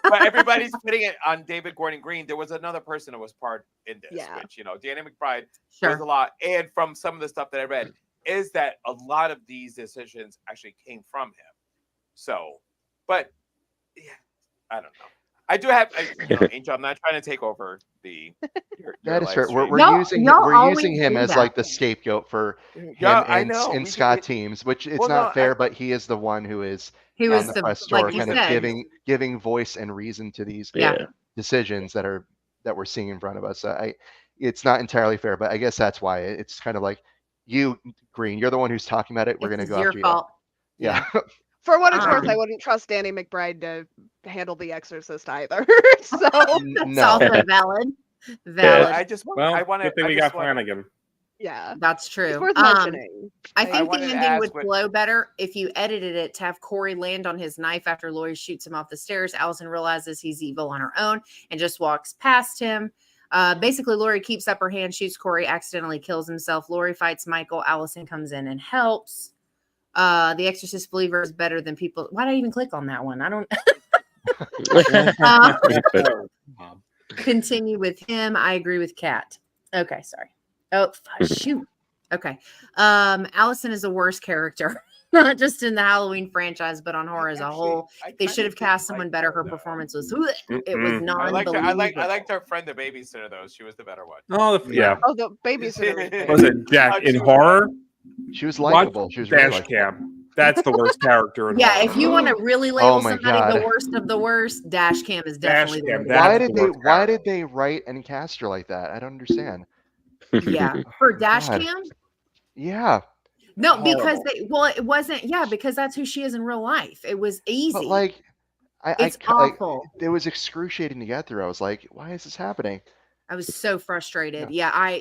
But everybody's putting it on David Gordon Green. There was another person who was part in this, which, Danny McBride was a lot. And from some of the stuff that I read, is that a lot of these decisions actually came from him. So, but I don't know. I do have, Angel, I'm not trying to take over that is fair. We're using him as like the scapegoat for him and Scott teams, which it's not fair, but he is the one who is on the press tour kind of giving voice and reason to these decisions that that we're seeing in front of us. It's not entirely fair, but I guess that's why it's kind of like you, Green. You're the one who's talking about it. We're going to go your after fault. you. Yeah. For what it's worth, Um, I wouldn't trust Danny McBride to handle The Exorcist either. So That's No. also valid. Valid. I just want. Well, I want to. good thing we got Flanagan. yeah, That's true. it's worth mentioning. I Like, think the wanted to ending ask would what- flow better if you edited it to have Corey land on his knife after Lori shoots him off the stairs. Allison realizes he's evil on her own and just walks past him. Basically, Lori keeps up her hand, shoots Corey, accidentally kills himself. Lori fights Michael. Allison comes in and helps. The Exorcist believer is better than people. Why did I even click on that one? I don't. Continue with him. I agree with Kat. Okay, sorry. Oh, shoot. Okay. Allison is the worst character, not just in the Halloween franchise, but on horror as a whole. They should have cast someone better. Her performance was it was non-believable. I liked our friend, the babysitter, though. She was the better one. Oh, yeah. Oh, the babysitter. Was it Jack in horror? She was likable. She was really Dash likable. Cam. That's the worst character in Yeah, horror. if you want to really label my somebody the God. worst of the worst, Dash Cam is definitely Dash Cam, the that's Why the did they? worst Why character. did they write and cast her like that? I don't understand. worst. Yeah, for Dash God. Cam. Yeah, No, because Horrible. it wasn't. Yeah, because that's who she is in real life. It was easy. but like, It's awful. It was excruciating to get through. I was like, why is this happening? I was so frustrated. Yeah.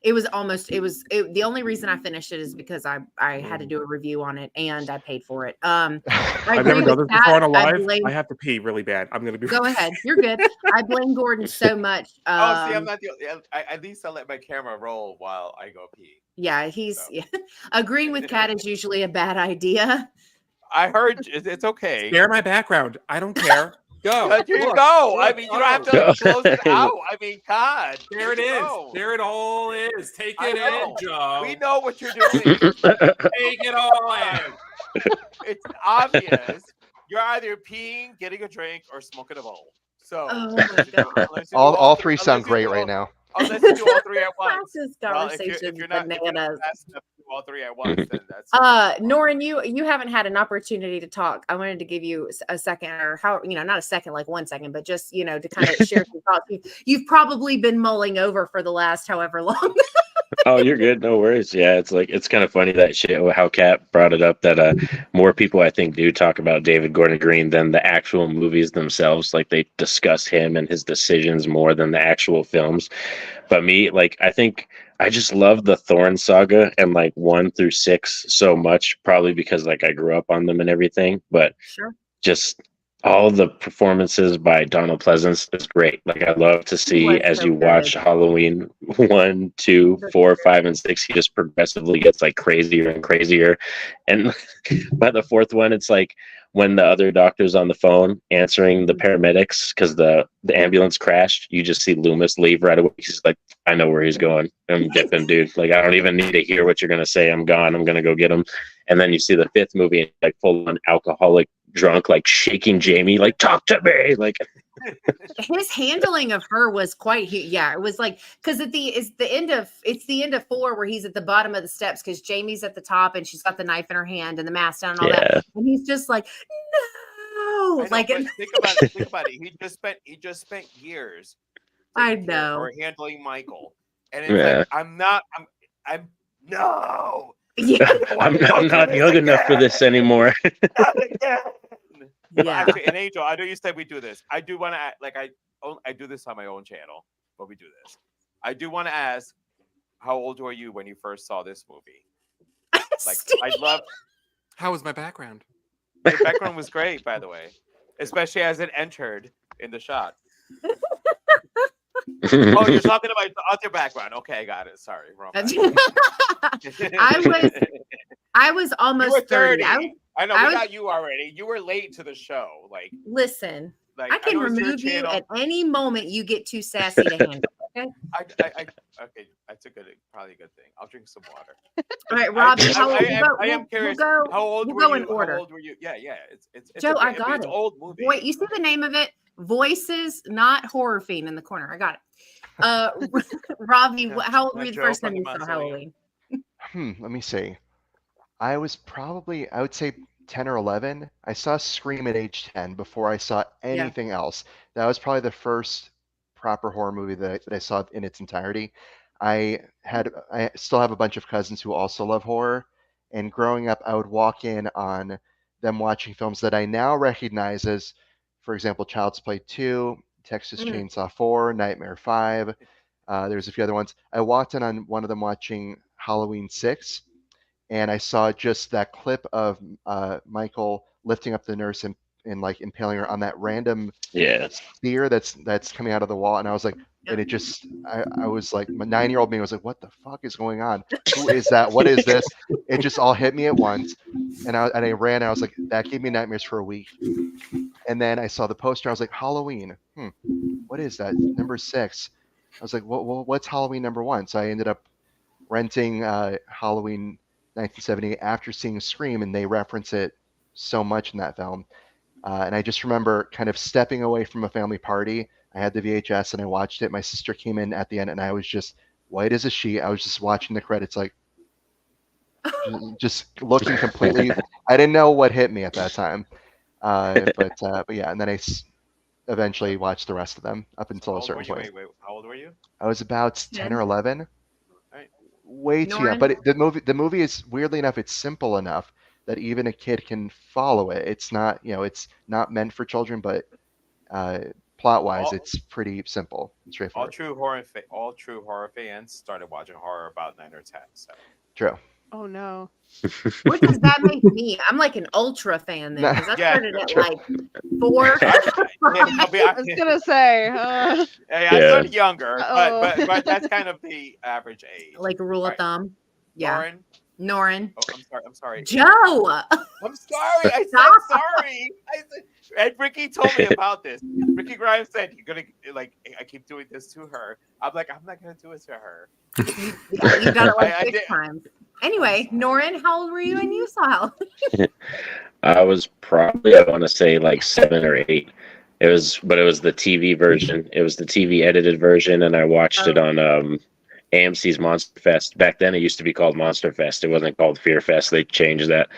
It was the only reason I finished it is because I had to do a review on it and I paid for it. I I've agree never done with this before on a Kat. live. I have to pee really bad. I'm gonna be. Go ahead. You're good. I blame Gordon so much. See, I'm not the. At least I let my camera roll while I go pee. Yeah, agreeing with Kat is usually a bad idea. I heard it's okay. Spare my background. I don't care. Go. Here you Look, go. look, I mean, you don't have to close it out. I mean, God. There it is. There it all is. Take it in, Joe. We know what you're doing. Take it all in. It's obvious. You're either peeing, getting a drink, or smoking a bowl. So Oh my God. All three sound great right now. Unless you do all three at once. This Well, conversation if you're not bananas. fast enough to do all three at once, then that's Norrin, you haven't had an opportunity to talk. I wanted to give you a second, or not a second, like 1 second, but just to kind of share some thoughts. You've probably been mulling over for the last however long. Oh, you're good. No worries. Yeah, it's kind of funny that shit. How Kat brought it up that more people I think do talk about David Gordon Green than the actual movies themselves. Like they discuss him and his decisions more than the actual films. But me, I think I just love the Thorn saga and 1 through 6 so much, probably because I grew up on them and everything. But Sure. just all the performances by Donald Pleasance is great. I love to see as you watch Halloween 1, 2, 4, 5, and 6, he just progressively gets crazier and crazier. And by the fourth one, it's when the other doctor's on the phone answering the paramedics because the ambulance crashed, you just see Loomis leave right away. He's like, I know where he's going. I'm dipping, dude. I don't even need to hear what you're going to say. I'm gone. I'm going to go get him. And then you see the fifth movie, full on alcoholic drunk, shaking Jamie, talk to me. His handling of her was quite it was because it's the end of 4 where he's at the bottom of the steps because Jamie's at the top and she's got the knife in her hand and the mask down and all that, and he's just like, no, think about it. He just spent years I know or handling Michael, and it's I'm no. Yeah. I'm not young enough for this anymore. Yeah. Actually, and Angel, I know you said we do this. I do want to I do this on my own channel, but we do this. I do want to ask, how old were you when you first saw this movie? I love. How was my background? Your background was great, by the way, especially as it entered in the shot. Oh, you're talking about other background. Okay, I got it. Sorry, wrong. I was almost you were 30. I know we got you already. You were late to the show. Listen, I can remove you at any moment you get too sassy to handle. Okay. Okay, that's probably a good thing. I'll drink some water. All right, Robbie. I am curious. How old were you? In order. How old were you? Yeah. It's Joe, okay. I got it. It's an old movie. Wait, you see the name of it? Voices, not Horror Fiend in the corner. I got it. Robbie, how old were you the first time you saw Halloween? Let me see. I was probably, I would say 10 or 11. I saw Scream at age 10 before I saw anything else. That was probably the first proper horror movie that I saw in its entirety. I still have a bunch of cousins who also love horror, and growing up, I would walk in on them watching films that I now recognize as, for example, Child's Play 2, Texas Chainsaw 4, Nightmare 5. There's a few other ones. I walked in on one of them watching Halloween 6, and I saw just that clip of Michael lifting up the nurse and like impaling her on that random spear that's coming out of the wall, and I was like, and it just I was like, my 9-year-old me was like, what the fuck is going on? Who is that? What is this? It just all hit me at once, and I ran. And I was like, that gave me nightmares for a week. And then I saw the poster. I was like, Halloween. What is that? Number 6. I was like, well, what's Halloween number 1? So I ended up renting Halloween 1978 after seeing Scream, and they reference it so much in that film. And I just remember kind of stepping away from a family party. I had the VHS and I watched it. My sister came in at the end, and I was just white as a sheet. I was just watching the credits, like just looking completely. I didn't know what hit me at that time. But yeah, and then I eventually watched the rest of them up until a certain point. Wait, how old were you? I was about 10 or 11. Right. Way too young. But the movie is, weirdly enough, it's simple enough that even a kid can follow it. It's not, it's not meant for children, but plot-wise, it's pretty simple and straightforward. All true horror fans started watching horror about 9 or 10. So. True. Oh no. What does that make me? I'm like an ultra fan then, because I started at like 4. I was gonna say. I started younger, but that's kind of the average age. Like a rule of thumb. Yeah. Norin. Oh, I'm sorry. Joe. I'm sorry. I said sorry. And Ricky told me about this. Ricky Grimes said, "You're gonna I keep doing this to her." I'm like, I'm not gonna do it to her. You got it like 6 times. Anyway, Norin, how old were you when you saw Halloween? I was probably, I want to say, like 7 or 8. It was the TV version. It was the TV edited version, and I watched it on AMC's Monster Fest. Back then, it used to be called Monster Fest. It wasn't called Fear Fest. They changed that.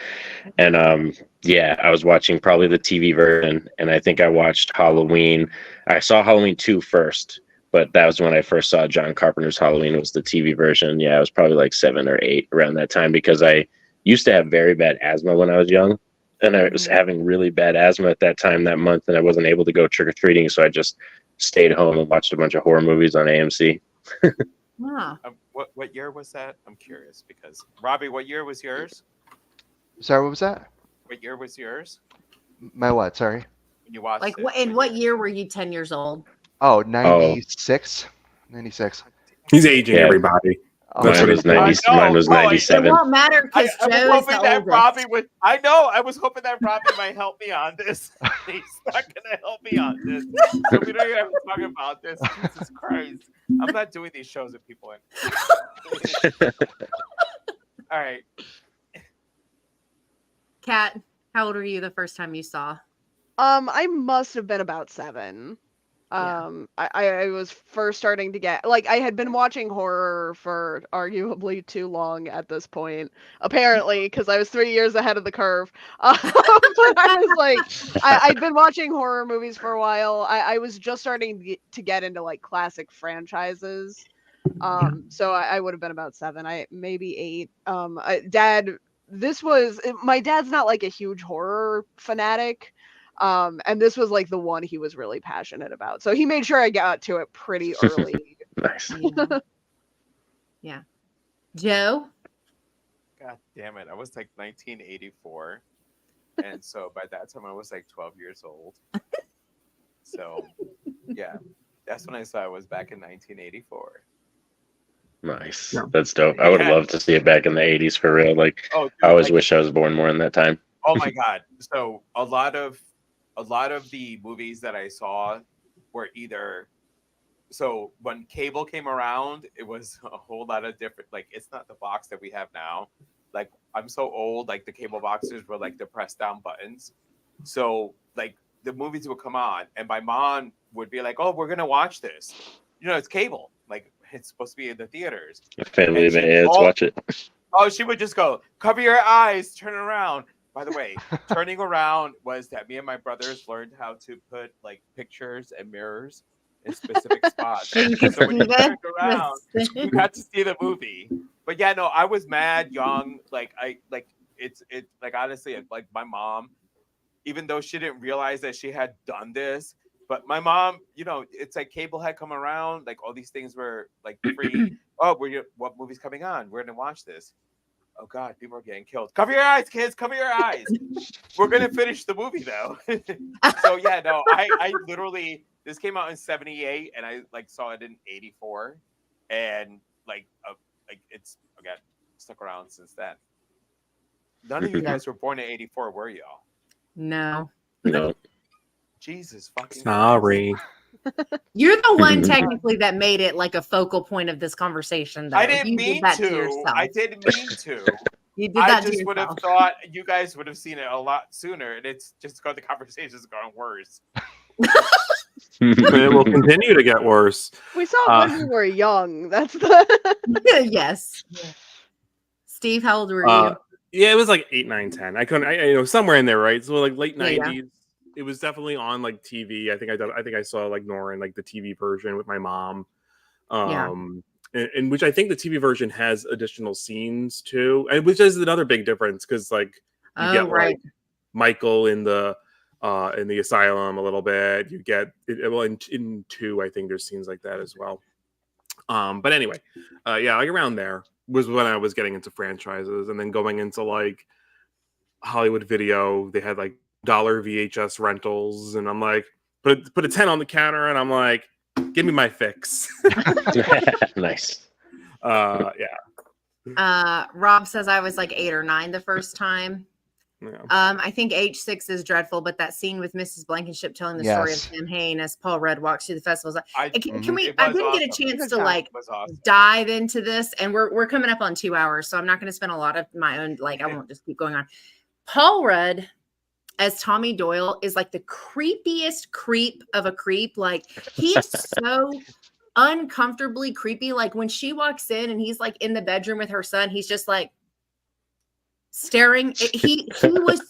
And I was watching probably the TV version, and I think I watched Halloween. I saw Halloween 2 first, but that was when I first saw John Carpenter's Halloween. It was the TV version. Yeah, I was probably like 7 or 8 around that time, because I used to have very bad asthma when I was young, and I was having really bad asthma at that time that month, and I wasn't able to go trick-or-treating, so I just stayed home and watched a bunch of horror movies on AMC. What year was that? I'm curious, because Robbie, what year was yours? Sorry, what was that? What year was yours? My what? Sorry. When you watched like it, in what year were you 10 years old? Oh, 96. 96. He's aging everybody. Mine was 90. Mine was 97. It won't matter because Joe is the oldest. Robbie would. I know. I was hoping that Robbie might help me on this. He's not gonna help me on this. So we don't even have to talk about this. Jesus Christ! I'm not doing these shows with people in. All right. Kat, how old were you the first time you saw? I must have been about 7. I was first starting to get, I had been watching horror for arguably too long at this point, apparently, because I was 3 years ahead of the curve. But I was like, I'd been watching horror movies for a while. I was just starting to get into classic franchises. So I would have been about 7, maybe 8. My dad's not a huge horror fanatic. And this was the one he was really passionate about. So he made sure I got to it pretty early. Nice. Yeah. Joe? God damn it. I was 1984. And so by that time I was 12 years old. So yeah, that's when I saw it was back in 1984. Nice. That's dope. I would love to see it back in the 80s for real. Dude, I always wish I was born more in that time. Oh my God. So a lot of the movies that I saw were either, so when cable came around, it was a whole lot of different, it's not the box that we have now. I'm so old, the cable boxes were the press down buttons. So the movies would come on and my mom would be like, oh, we're going to watch this. It's cable. It's supposed to be in the theaters. Family event, let's watch it. Oh, she would just go, cover your eyes, turn around. By the way, turning around was that me and my brothers learned how to put pictures and mirrors in specific spots. Thank you, So when you Steven. turned around, you got to see the movie. But yeah, no, I was mad young. Like it's like honestly, like my mom, even though she didn't realize that she had done this, but my mom, you know, it's like cable had come around, like all these things were like free. Oh, what movie's coming on? We're gonna watch this. Oh God, people are getting killed. Cover your eyes, kids. Cover your eyes. We're gonna finish the movie though. So yeah, no, I literally, this came out in '78, and I like saw it in '84, and like it's again stuck around since then. None of you guys were born in '84, were y'all? No. No. Jesus fucking Sorry. You're the one technically that made it like a focal point of this conversation. Though. I didn't You mean did that to. yourself. I didn't mean to. You did that I just to would have yourself. thought you guys would have seen it a lot sooner, and it's just got the conversation's gone worse. It will continue to get worse. We saw it when we were young. That's the. Yes. Steve, how old were you? Yeah, it was like 8, 9, 10. I couldn't, you know, somewhere in there, right? So like late Yeah, 90s. It was definitely on like TV. I think I saw like Norrin, like the TV version with my mom. And which I think the TV version has additional scenes too, and which is another big difference because like you get like Michael in the asylum a little bit. You get well in 2, I think there's scenes like that as well. But anyway, yeah, like around there was when I was getting into franchises, and then going into like Hollywood Video. They had like $1 VHS rentals, and I'm like, put a 10 on the counter, and I'm like, give me my fix. Nice. Yeah. Rob says I was like 8 or 9 the first time. Yeah. I think H6 is dreadful, but that scene with Mrs. Blankenship telling the story of Sam Hain as Paul Rudd walks through the festival. Can we? I didn't get a chance to like dive into this, and we're coming up on 2 hours, so I'm not going to spend a lot of my own. Like I won't just keep going on. Paul Rudd as Tommy Doyle is like the creepiest creep of a creep. Like he is so uncomfortably creepy. Like when she walks in and he's like in the bedroom with her son, he's just like staring. He was.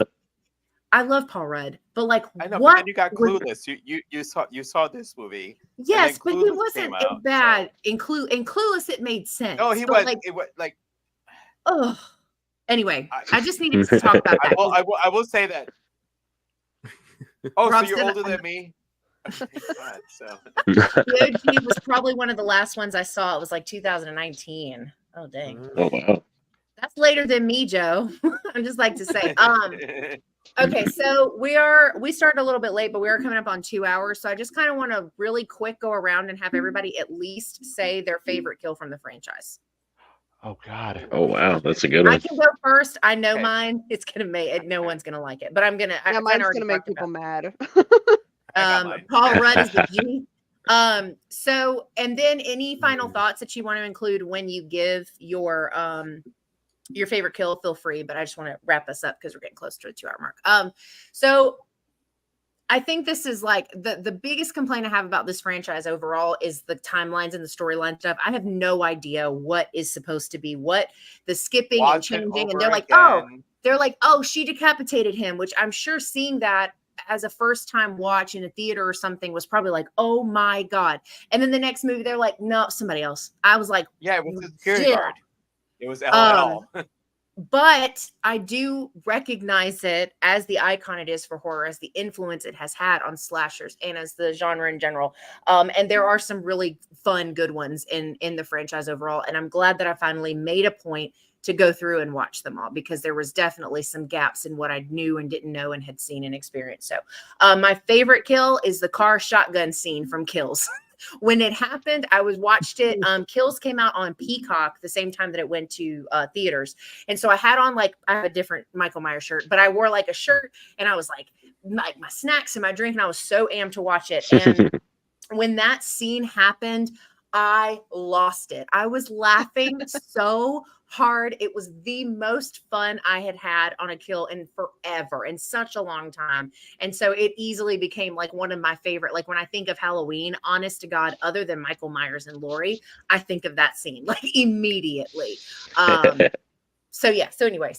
I love Paul Rudd, but like I know, what? But then you got Clueless. You saw this movie. Yes, but he wasn't bad. So. In Clueless, it made sense. No, he was. Like, it was like. Oh. Anyway, I just needed to talk about that. I will say that. Oh, Rob so you're older than me? God, so. The OG was probably one of the last ones I saw. It was like 2019. Oh, dang. Oh, wow. That's later than me, Joe. I just like to say. Okay, so we started a little bit late, but we are coming up on 2 hours. So I just kind of want to really quick go around and have everybody at least say their favorite kill from the franchise. Oh God! Oh wow, that's a good one. I can go first. I know mine. It's gonna make no one's gonna like it, but I'm gonna. Yeah, mine's gonna make people mad. Paul Rudd is the G. So, and then any final thoughts that you want to include when you give your favorite kill? Feel free, but I just want to wrap us up because we're getting close to the 2 hour mark. So I think this is like the biggest complaint I have about this franchise overall is the timelines and the storyline stuff. I have no idea what is supposed to be what, the skipping and changing. And they're like, oh, she decapitated him, which I'm sure seeing that as a first time watch in a theater or something was probably like, oh my God. And then the next movie, they're like, no, somebody else. I was like, yeah, it was a security guard. It was LL. But I do recognize it as the icon it is for horror, as the influence it has had on slashers and as the genre in general. And there are some really fun, good ones in the franchise overall. And I'm glad that I finally made a point to go through and watch them all because there was definitely some gaps in what I knew and didn't know and had seen and experienced. So my favorite kill is the car shotgun scene from Kills. When it happened, I watched it. Kills came out on Peacock the same time that it went to theaters. And so I had on I have a different Michael Myers shirt, but I wore like a shirt and I was like my snacks and my drink. And I was so amped to watch it. And when that scene happened, I lost it. I was laughing so hard. It was the most fun I had had on a kill in forever, in such a long time. And so it easily became like one of my favorite, like when I think of Halloween, honest to God, other than Michael Myers and Laurie, I think of that scene like immediately. So anyway,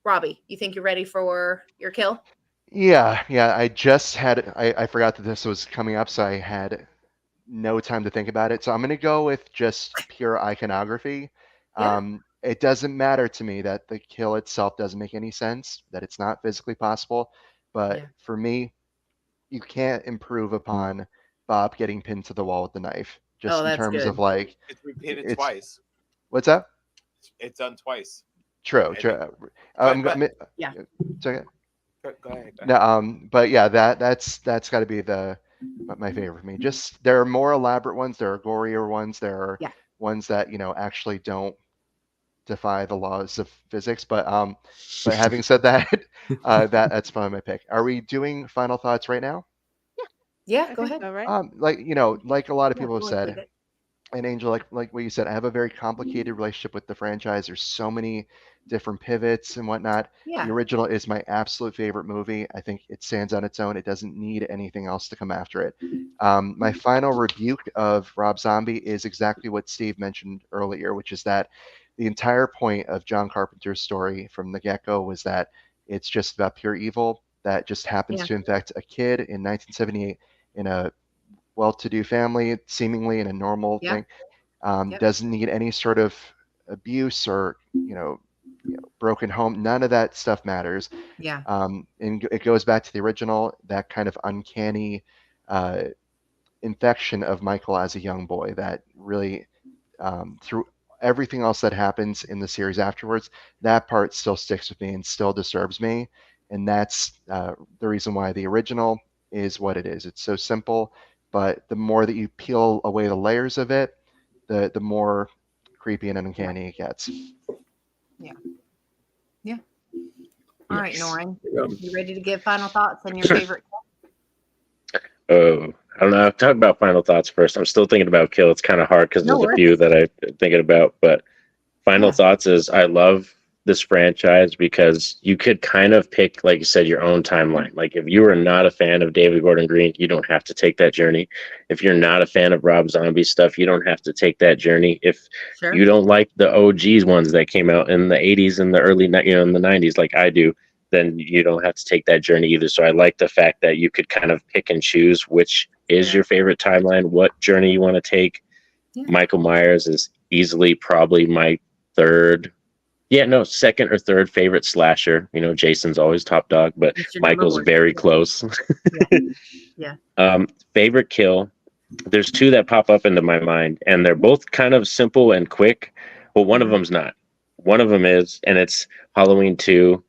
Robbie, you think you're ready for your kill? Yeah. I just had, I forgot that this was coming up. So I had no time to think about it. So I'm going to go with just pure iconography. Yeah. It doesn't matter to me that the kill itself doesn't make any sense, that it's not physically possible. But Yeah. for me, you can't improve upon Bob getting pinned to the wall with the knife. Just Oh, in that's terms good. of like, It's repeated it's twice. what's that? It's done twice. True. And True. Yeah. So, Go ahead. no, but yeah, that's got to be my favorite for me. Just there are more elaborate ones, there are gorier ones, there are Yeah. ones that actually don't defy the laws of physics. But having said that, that's probably my pick. Are we doing final thoughts right now? Yeah. I Go think ahead. so, right? Like like a lot of Yeah, people have we'll said, include it. and Angel, like what you said, I have a very complicated relationship with the franchise. There's so many different pivots and whatnot. The Yeah. original is my absolute favorite movie. I think it stands on its own. It doesn't need anything else to come after it. My final rebuke of Rob Zombie is exactly what Steve mentioned earlier, which is that the entire point of John Carpenter's story from the get-go was that it's just about pure evil that just happens Yeah. to infect a kid in 1978 in a well-to-do family, seemingly in a normal Yeah. thing. Yep. Doesn't need any sort of abuse or broken home. None of that stuff matters. Yeah. And it goes back to the original, that kind of uncanny infection of Michael as a young boy that really, through everything else that happens in the series afterwards, that part still sticks with me and still disturbs me. And that's the reason why the original is what it is. It's so simple, but the more that you peel away the layers of it, the more creepy and uncanny it gets. Yeah. Yeah. All right, Nice. Norrin, Yeah. you ready to give final thoughts on your favorite? Oh, I don't know. I'll talk about final thoughts first. I'm still thinking about Kill. It's kind of hard because No there's a worries. few that I'm thinking about. But final Yeah. thoughts is I love this franchise because you could kind of pick, like you said, your own timeline. Like if you are not a fan of David Gordon Green, you don't have to take that journey. If you're not a fan of Rob Zombie stuff, you don't have to take that journey. If Sure. you don't like the OGs ones that came out in the 80s and the early, in the 90s, like I do, then you don't have to take that journey either. So I like the fact that you could kind of pick and choose which is your favorite timeline, what journey you want to take. Yeah. Michael Myers is easily probably my second or third favorite slasher. Jason's always top dog, but It's your number Michael's one. very Yeah. close. Yeah. Favorite kill. There's two that pop up into my mind, and they're both kind of simple and quick, but one of them's not. One of them is, and it's Halloween 2.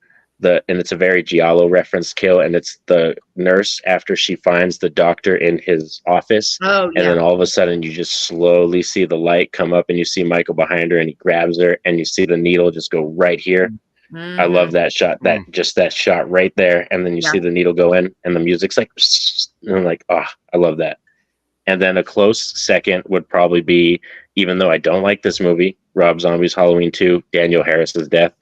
And it's a very Giallo reference kill, and it's the nurse after she finds the doctor in his office, Oh, and yeah. then all of a sudden you just slowly see the light come up, and you see Michael behind her, and he grabs her, and you see the needle just go right here. I love that shot, that shot right there, and then you see the needle go in, and the music's like, and I'm like, oh, I love that. And then a close second would probably be, even though I don't like this movie, Rob Zombie's Halloween 2, Daniel Harris's death.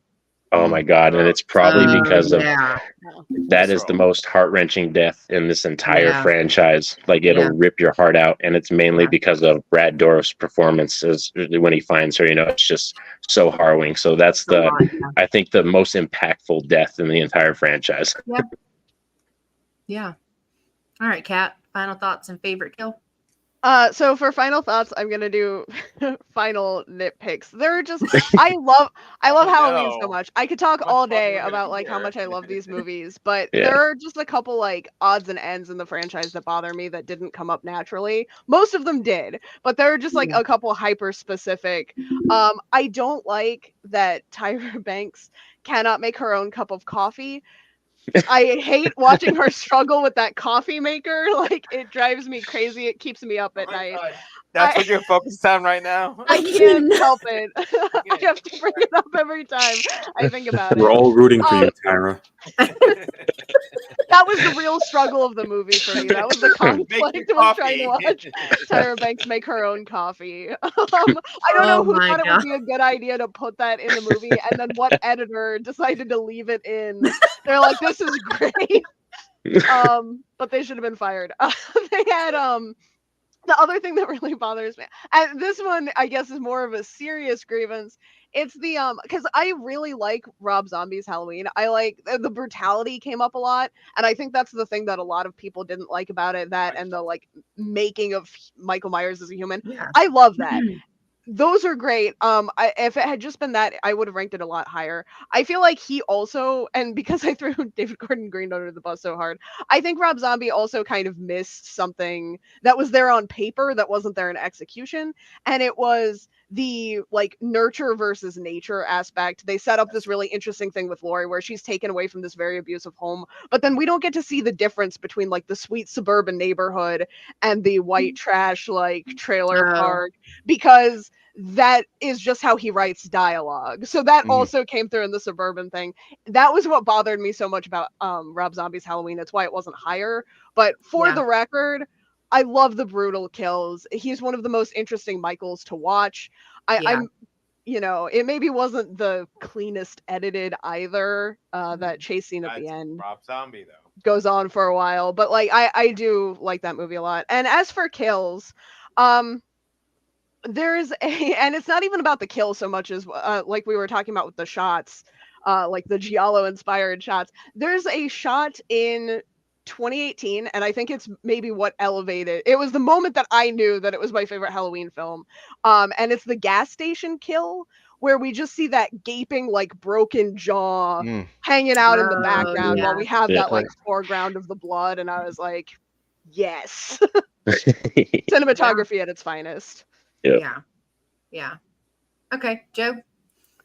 Oh my God. And it's probably because of that is the most heart-wrenching death in this entire franchise. Like it'll rip your heart out. And it's mainly because of Brad Dourif's performances when he finds her, it's just so harrowing. So that's I think the most impactful death in the entire franchise. Yeah. Yeah. All right, Kat, final thoughts and favorite kill? So for final thoughts, I'm gonna do final nitpicks. They're just I love Halloween so much. I could talk all day about like how much I love these movies, but there are just a couple like odds and ends in the franchise that bother me that didn't come up naturally. Most of them did, but there are just like a couple hyper specific. I don't like that Tyra Banks cannot make her own cup of coffee. I hate watching her struggle with that coffee maker. Like it drives me crazy. It keeps me up at night. God. That's what you're focused on right now. I can't help it. I have to bring it up every time I think about it. We're all rooting for you, Tyra. That was the real struggle of the movie for me. That was the conflict of trying to watch Tyra Banks make her own coffee. I don't know who thought it would be a good idea to put that in the movie, and then what editor decided to leave it in. They're like, this is great. But they should have been fired. They had the other thing that really bothers me, and this one I guess is more of a serious grievance, It's the because I really like Rob Zombie's Halloween. I like the brutality came up a lot, and I think that's the thing that a lot of people didn't like about it. That and the like making of Michael Myers as a human. Yeah. I love that. Those are great. If it had just been that, I would have ranked it a lot higher. I feel like he also, and because I threw David Gordon Green under the bus so hard, I think Rob Zombie also kind of missed something that was there on paper that wasn't there in execution, and it was the like nurture versus nature aspect. They set up this really interesting thing with Laurie where she's taken away from this very abusive home, but then we don't get to see the difference between like the sweet suburban neighborhood and the white trash like trailer park, because that is just how he writes dialogue. So that also came through in the suburban thing. That was what bothered me so much about Rob Zombie's Halloween. That's why it wasn't higher. But for the record, I love the brutal kills. He's one of the most interesting Michaels to watch. I'm, you know, it maybe wasn't the cleanest edited either. That chase scene at the end. Rob Zombie though goes on for a while, but like I do like that movie a lot. And as for kills, there's and it's not even about the kill so much as like we were talking about with the shots, like the Giallo inspired shots. There's a shot in 2018, and I think it's maybe what elevated it. Was the moment that I knew that it was my favorite Halloween film. And it's the gas station kill where we just see that gaping like broken jaw hanging out in the background while we have that like foreground of the blood, and I was like, yes. Cinematography at its finest. Yeah. Okay, Joe.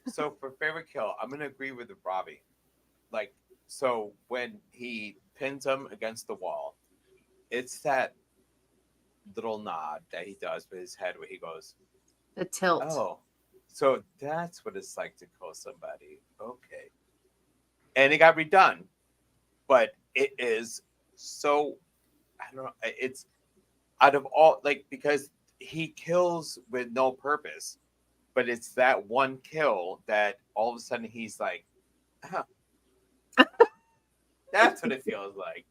So for favorite kill, I'm gonna agree with Robbie. Like, so when he pins him against the wall, it's that little nod that he does with his head where he goes, the tilt. Oh, so that's what it's like to kill somebody. Okay. And it got redone, but it is so, I don't know, it's out of all, like, because he kills with no purpose, but it's that one kill that all of a sudden he's like, huh. That's what it feels like.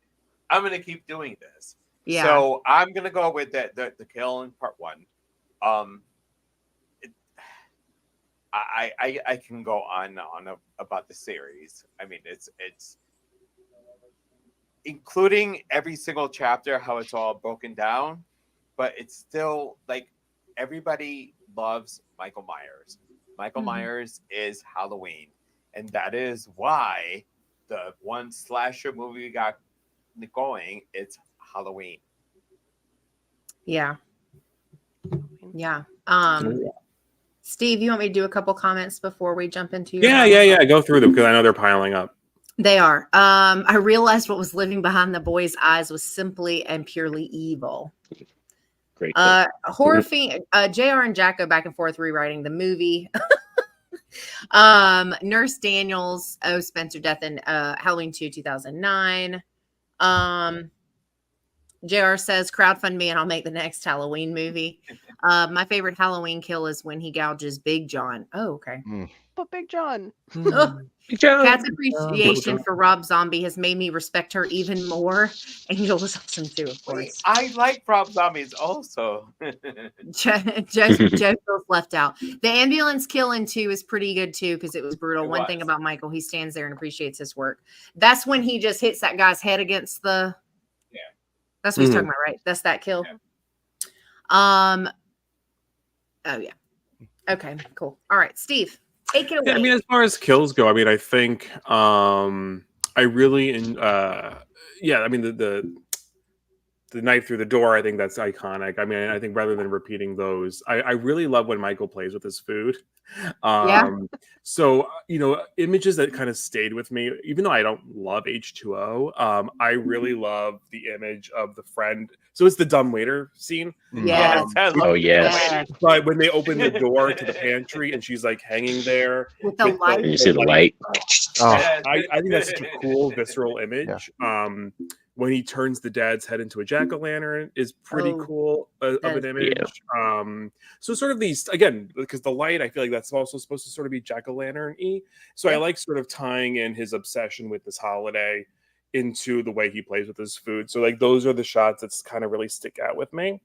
I'm gonna keep doing this. Yeah. So I'm gonna go with the kill in part one. I can go on about the series. I mean, it's including every single chapter, how it's all broken down. But it's still like everybody loves Michael Myers. Michael Myers is Halloween. And that is why the one slasher movie we got going, it's Halloween. Yeah. Steve, you want me to do a couple comments before we jump into your Yeah. Go through them because I know they're piling up. They are. I realized what was living behind the boy's eyes was simply and purely evil. Great. Horror fiend, JR and Jack go back and forth rewriting the movie. Nurse Daniels, Spencer Death in Halloween 2, 2009. JR says, crowdfund me and I'll make the next Halloween movie. My favorite Halloween kill is when he gouges Big John. Oh, okay. But Big John. Big John. Kat's appreciation for Rob Zombie has made me respect her even more. Angel was awesome too, of course. Wait, I like Rob Zombies also. Joe feels left out. The ambulance kill in 2 is pretty good too because it was brutal. One thing about Michael, he stands there and appreciates his work. That's when he just hits that guy's head against the. Yeah. That's what he's talking about, right? That's that kill. Yeah. Oh yeah. Okay. Cool. All right, Steve. Take it away. Yeah, I mean, as far as kills go, I mean, I think I really, I mean, the knife through the door, I think that's iconic. I mean, I think rather than repeating those, I really love when Michael plays with his food. So, images that kind of stayed with me, even though I don't love H2O, I really love the image of the friend. So it's the dumbwaiter scene. Yes. But when they open the door to the pantry and she's like hanging there with the light, you see the light. I think that's such a cool visceral image. When he turns the dad's head into a jack-o'-lantern is pretty cool of an image. So sort of these, again, because the light, I feel like that's also supposed to sort of be jack-o'-lantern-y. So I like sort of tying in his obsession with this holiday into the way he plays with his food. So like those are the shots that kind of really stick out with me.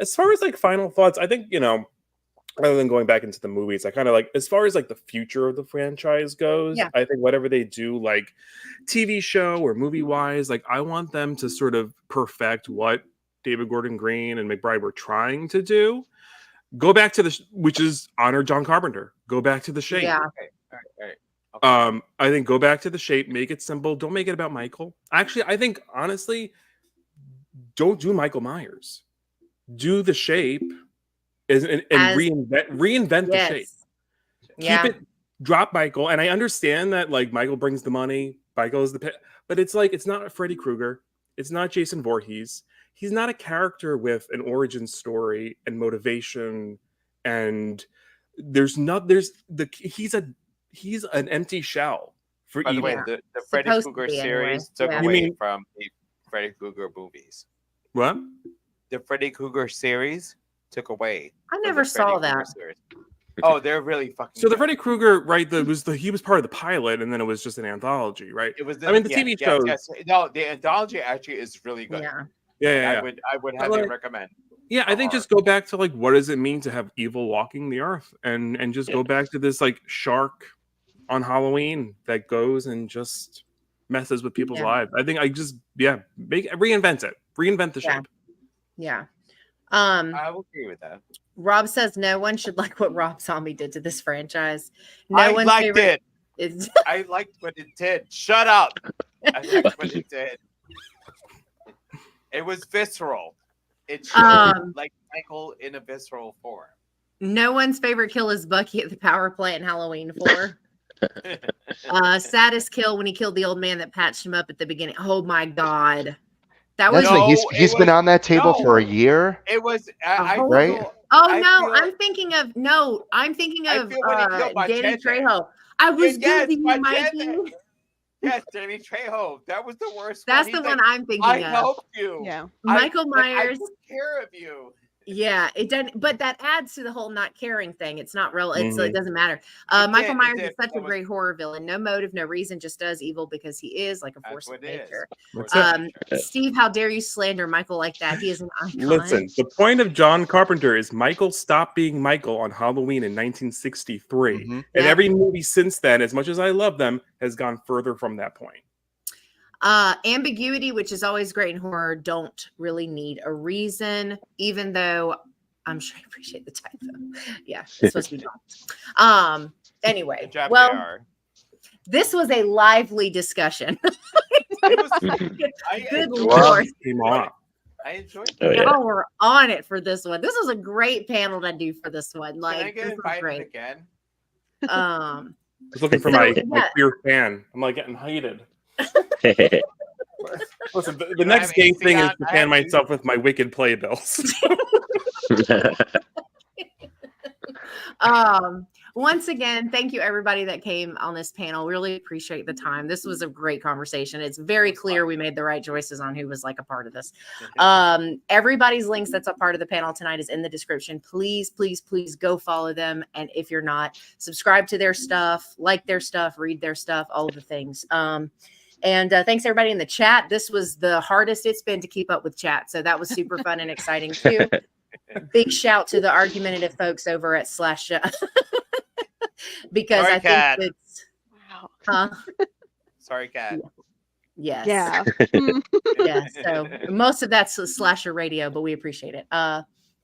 As far as like final thoughts, I think, rather than going back into the movies, I kind of like, as far as like the future of the franchise goes, Yeah. I think whatever they do, like TV show or movie wise, like I want them to sort of perfect what David Gordon Green and McBride were trying to do. Go back to which is honor John Carpenter. Go back to the shape. Yeah. Okay. All right. Okay. I think go back to the shape, make it simple. Don't make it about Michael. Actually, I think honestly, don't do Michael Myers. Do the shape and reinvent the shape. Keep it, drop Michael. And I understand that like Michael brings the money, Michael is the pit, but it's like it's not Freddy Krueger, it's not Jason Voorhees. He's not a character with an origin story and motivation, and he's an empty shell for By the way, evil. the Freddy Krueger series took away from the Freddy Krueger movies. What? The Freddy Krueger series took away. I never saw that. Oh, they're really fucking. So the Freddy Krueger, right? He was part of the pilot, and then it was just an anthology, right? It was. The TV show. Yes. No, the anthology actually is really good. Yeah. I would highly recommend. Yeah, I think just go back to like what does it mean to have evil walking the earth, and just go back to this like shark on Halloween that goes and just messes with people's lives. I think reinvent the shape. Yeah. I will agree with that. Rob says no one should like what Rob Zombie did to this franchise. I liked it. I liked what it did. Shut up. I liked what it did. It was visceral. It showed like Michael in a visceral form. No one's favorite kill is Bucky at the power plant in Halloween 4. Saddest kill when he killed the old man that patched him up at the beginning. Oh my God. That was he's been on that table for a year. It was right. I'm thinking of Danny Trejo. I was guilty, Mikey. Yes, Danny Trejo. That was the worst. That's the one I'm thinking of. I helped you. Yeah, Michael Myers. I took care of you. Yeah, it doesn't. But that adds to the whole not caring thing. It's not real. It doesn't matter. Michael Myers is such a great horror villain. No motive, no reason, just does evil because he is like a force of nature. Steve, how dare you slander Michael like that? He is an icon. Listen, the point of John Carpenter is Michael stopped being Michael on Halloween in 1963, and every movie since then, as much as I love them, has gone further from that point. Ambiguity, which is always great in horror, don't really need a reason, even though I'm sure I appreciate the typo. Yeah, it's supposed to be not. Anyway, this was a lively discussion. Good Lord. I enjoyed it. Y'all were on it for this one. This was a great panel to do for this one. Like, can I get invited again? I was looking for my queer fan. I'm like getting heated. Listen, the next game thing is to fan myself with my wicked playbills. Once again, thank you everybody that came on this panel. Really appreciate the time. This was a great conversation. It's very clear we made the right choices on who was like a part of this. Everybody's links that's a part of the panel tonight is in the description. Please, please, please go follow them. And if you're not, subscribe to their stuff, like their stuff, read their stuff, all of the things. And thanks everybody in the chat. This was the hardest it's been to keep up with chat. So that was super fun and exciting too. Big shout to the argumentative folks over at Slash because I think it's Sorry, Kat. Yes. Yeah. Yeah. So most of that's Slasher Radio, but we appreciate it.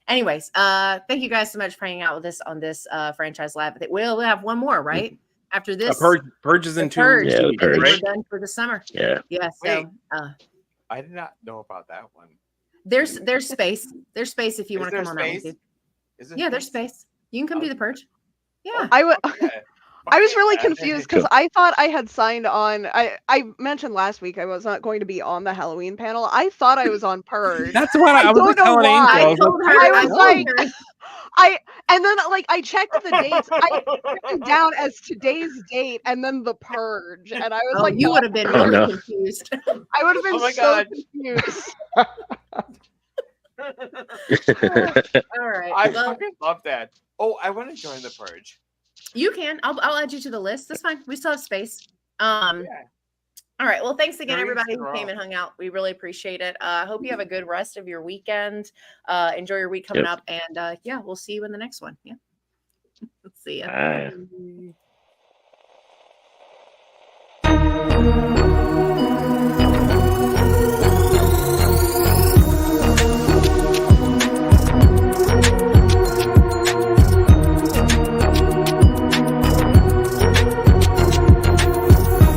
Anyways, thank you guys so much for hanging out with us on this franchise lab. We'll have one more, right? After this, Purge is in 2 weeks. Yeah, We're done for the summer. Yeah. Yeah. So I did not know about that one. There's space. There's space if you want to come on that one too. Yeah, there's space. You can come do the Purge. Yeah. I was really confused because I thought I had signed on. I mentioned last week I was not going to be on the Halloween panel. I thought I was on Purge. That's what I was telling Angel. I was like, and then like I checked the dates. I put them down as today's date and then the Purge, and I was like, you would have been really confused. I would have been confused. All right. I fucking love that. Oh, I want to join the Purge. You can. I'll add you to the list. That's fine. We still have space. All right. Well, thanks again, everybody who came and hung out. We really appreciate it. I hope you have a good rest of your weekend. Enjoy your week coming up. And we'll see you in the next one. Yeah. See ya. Bye.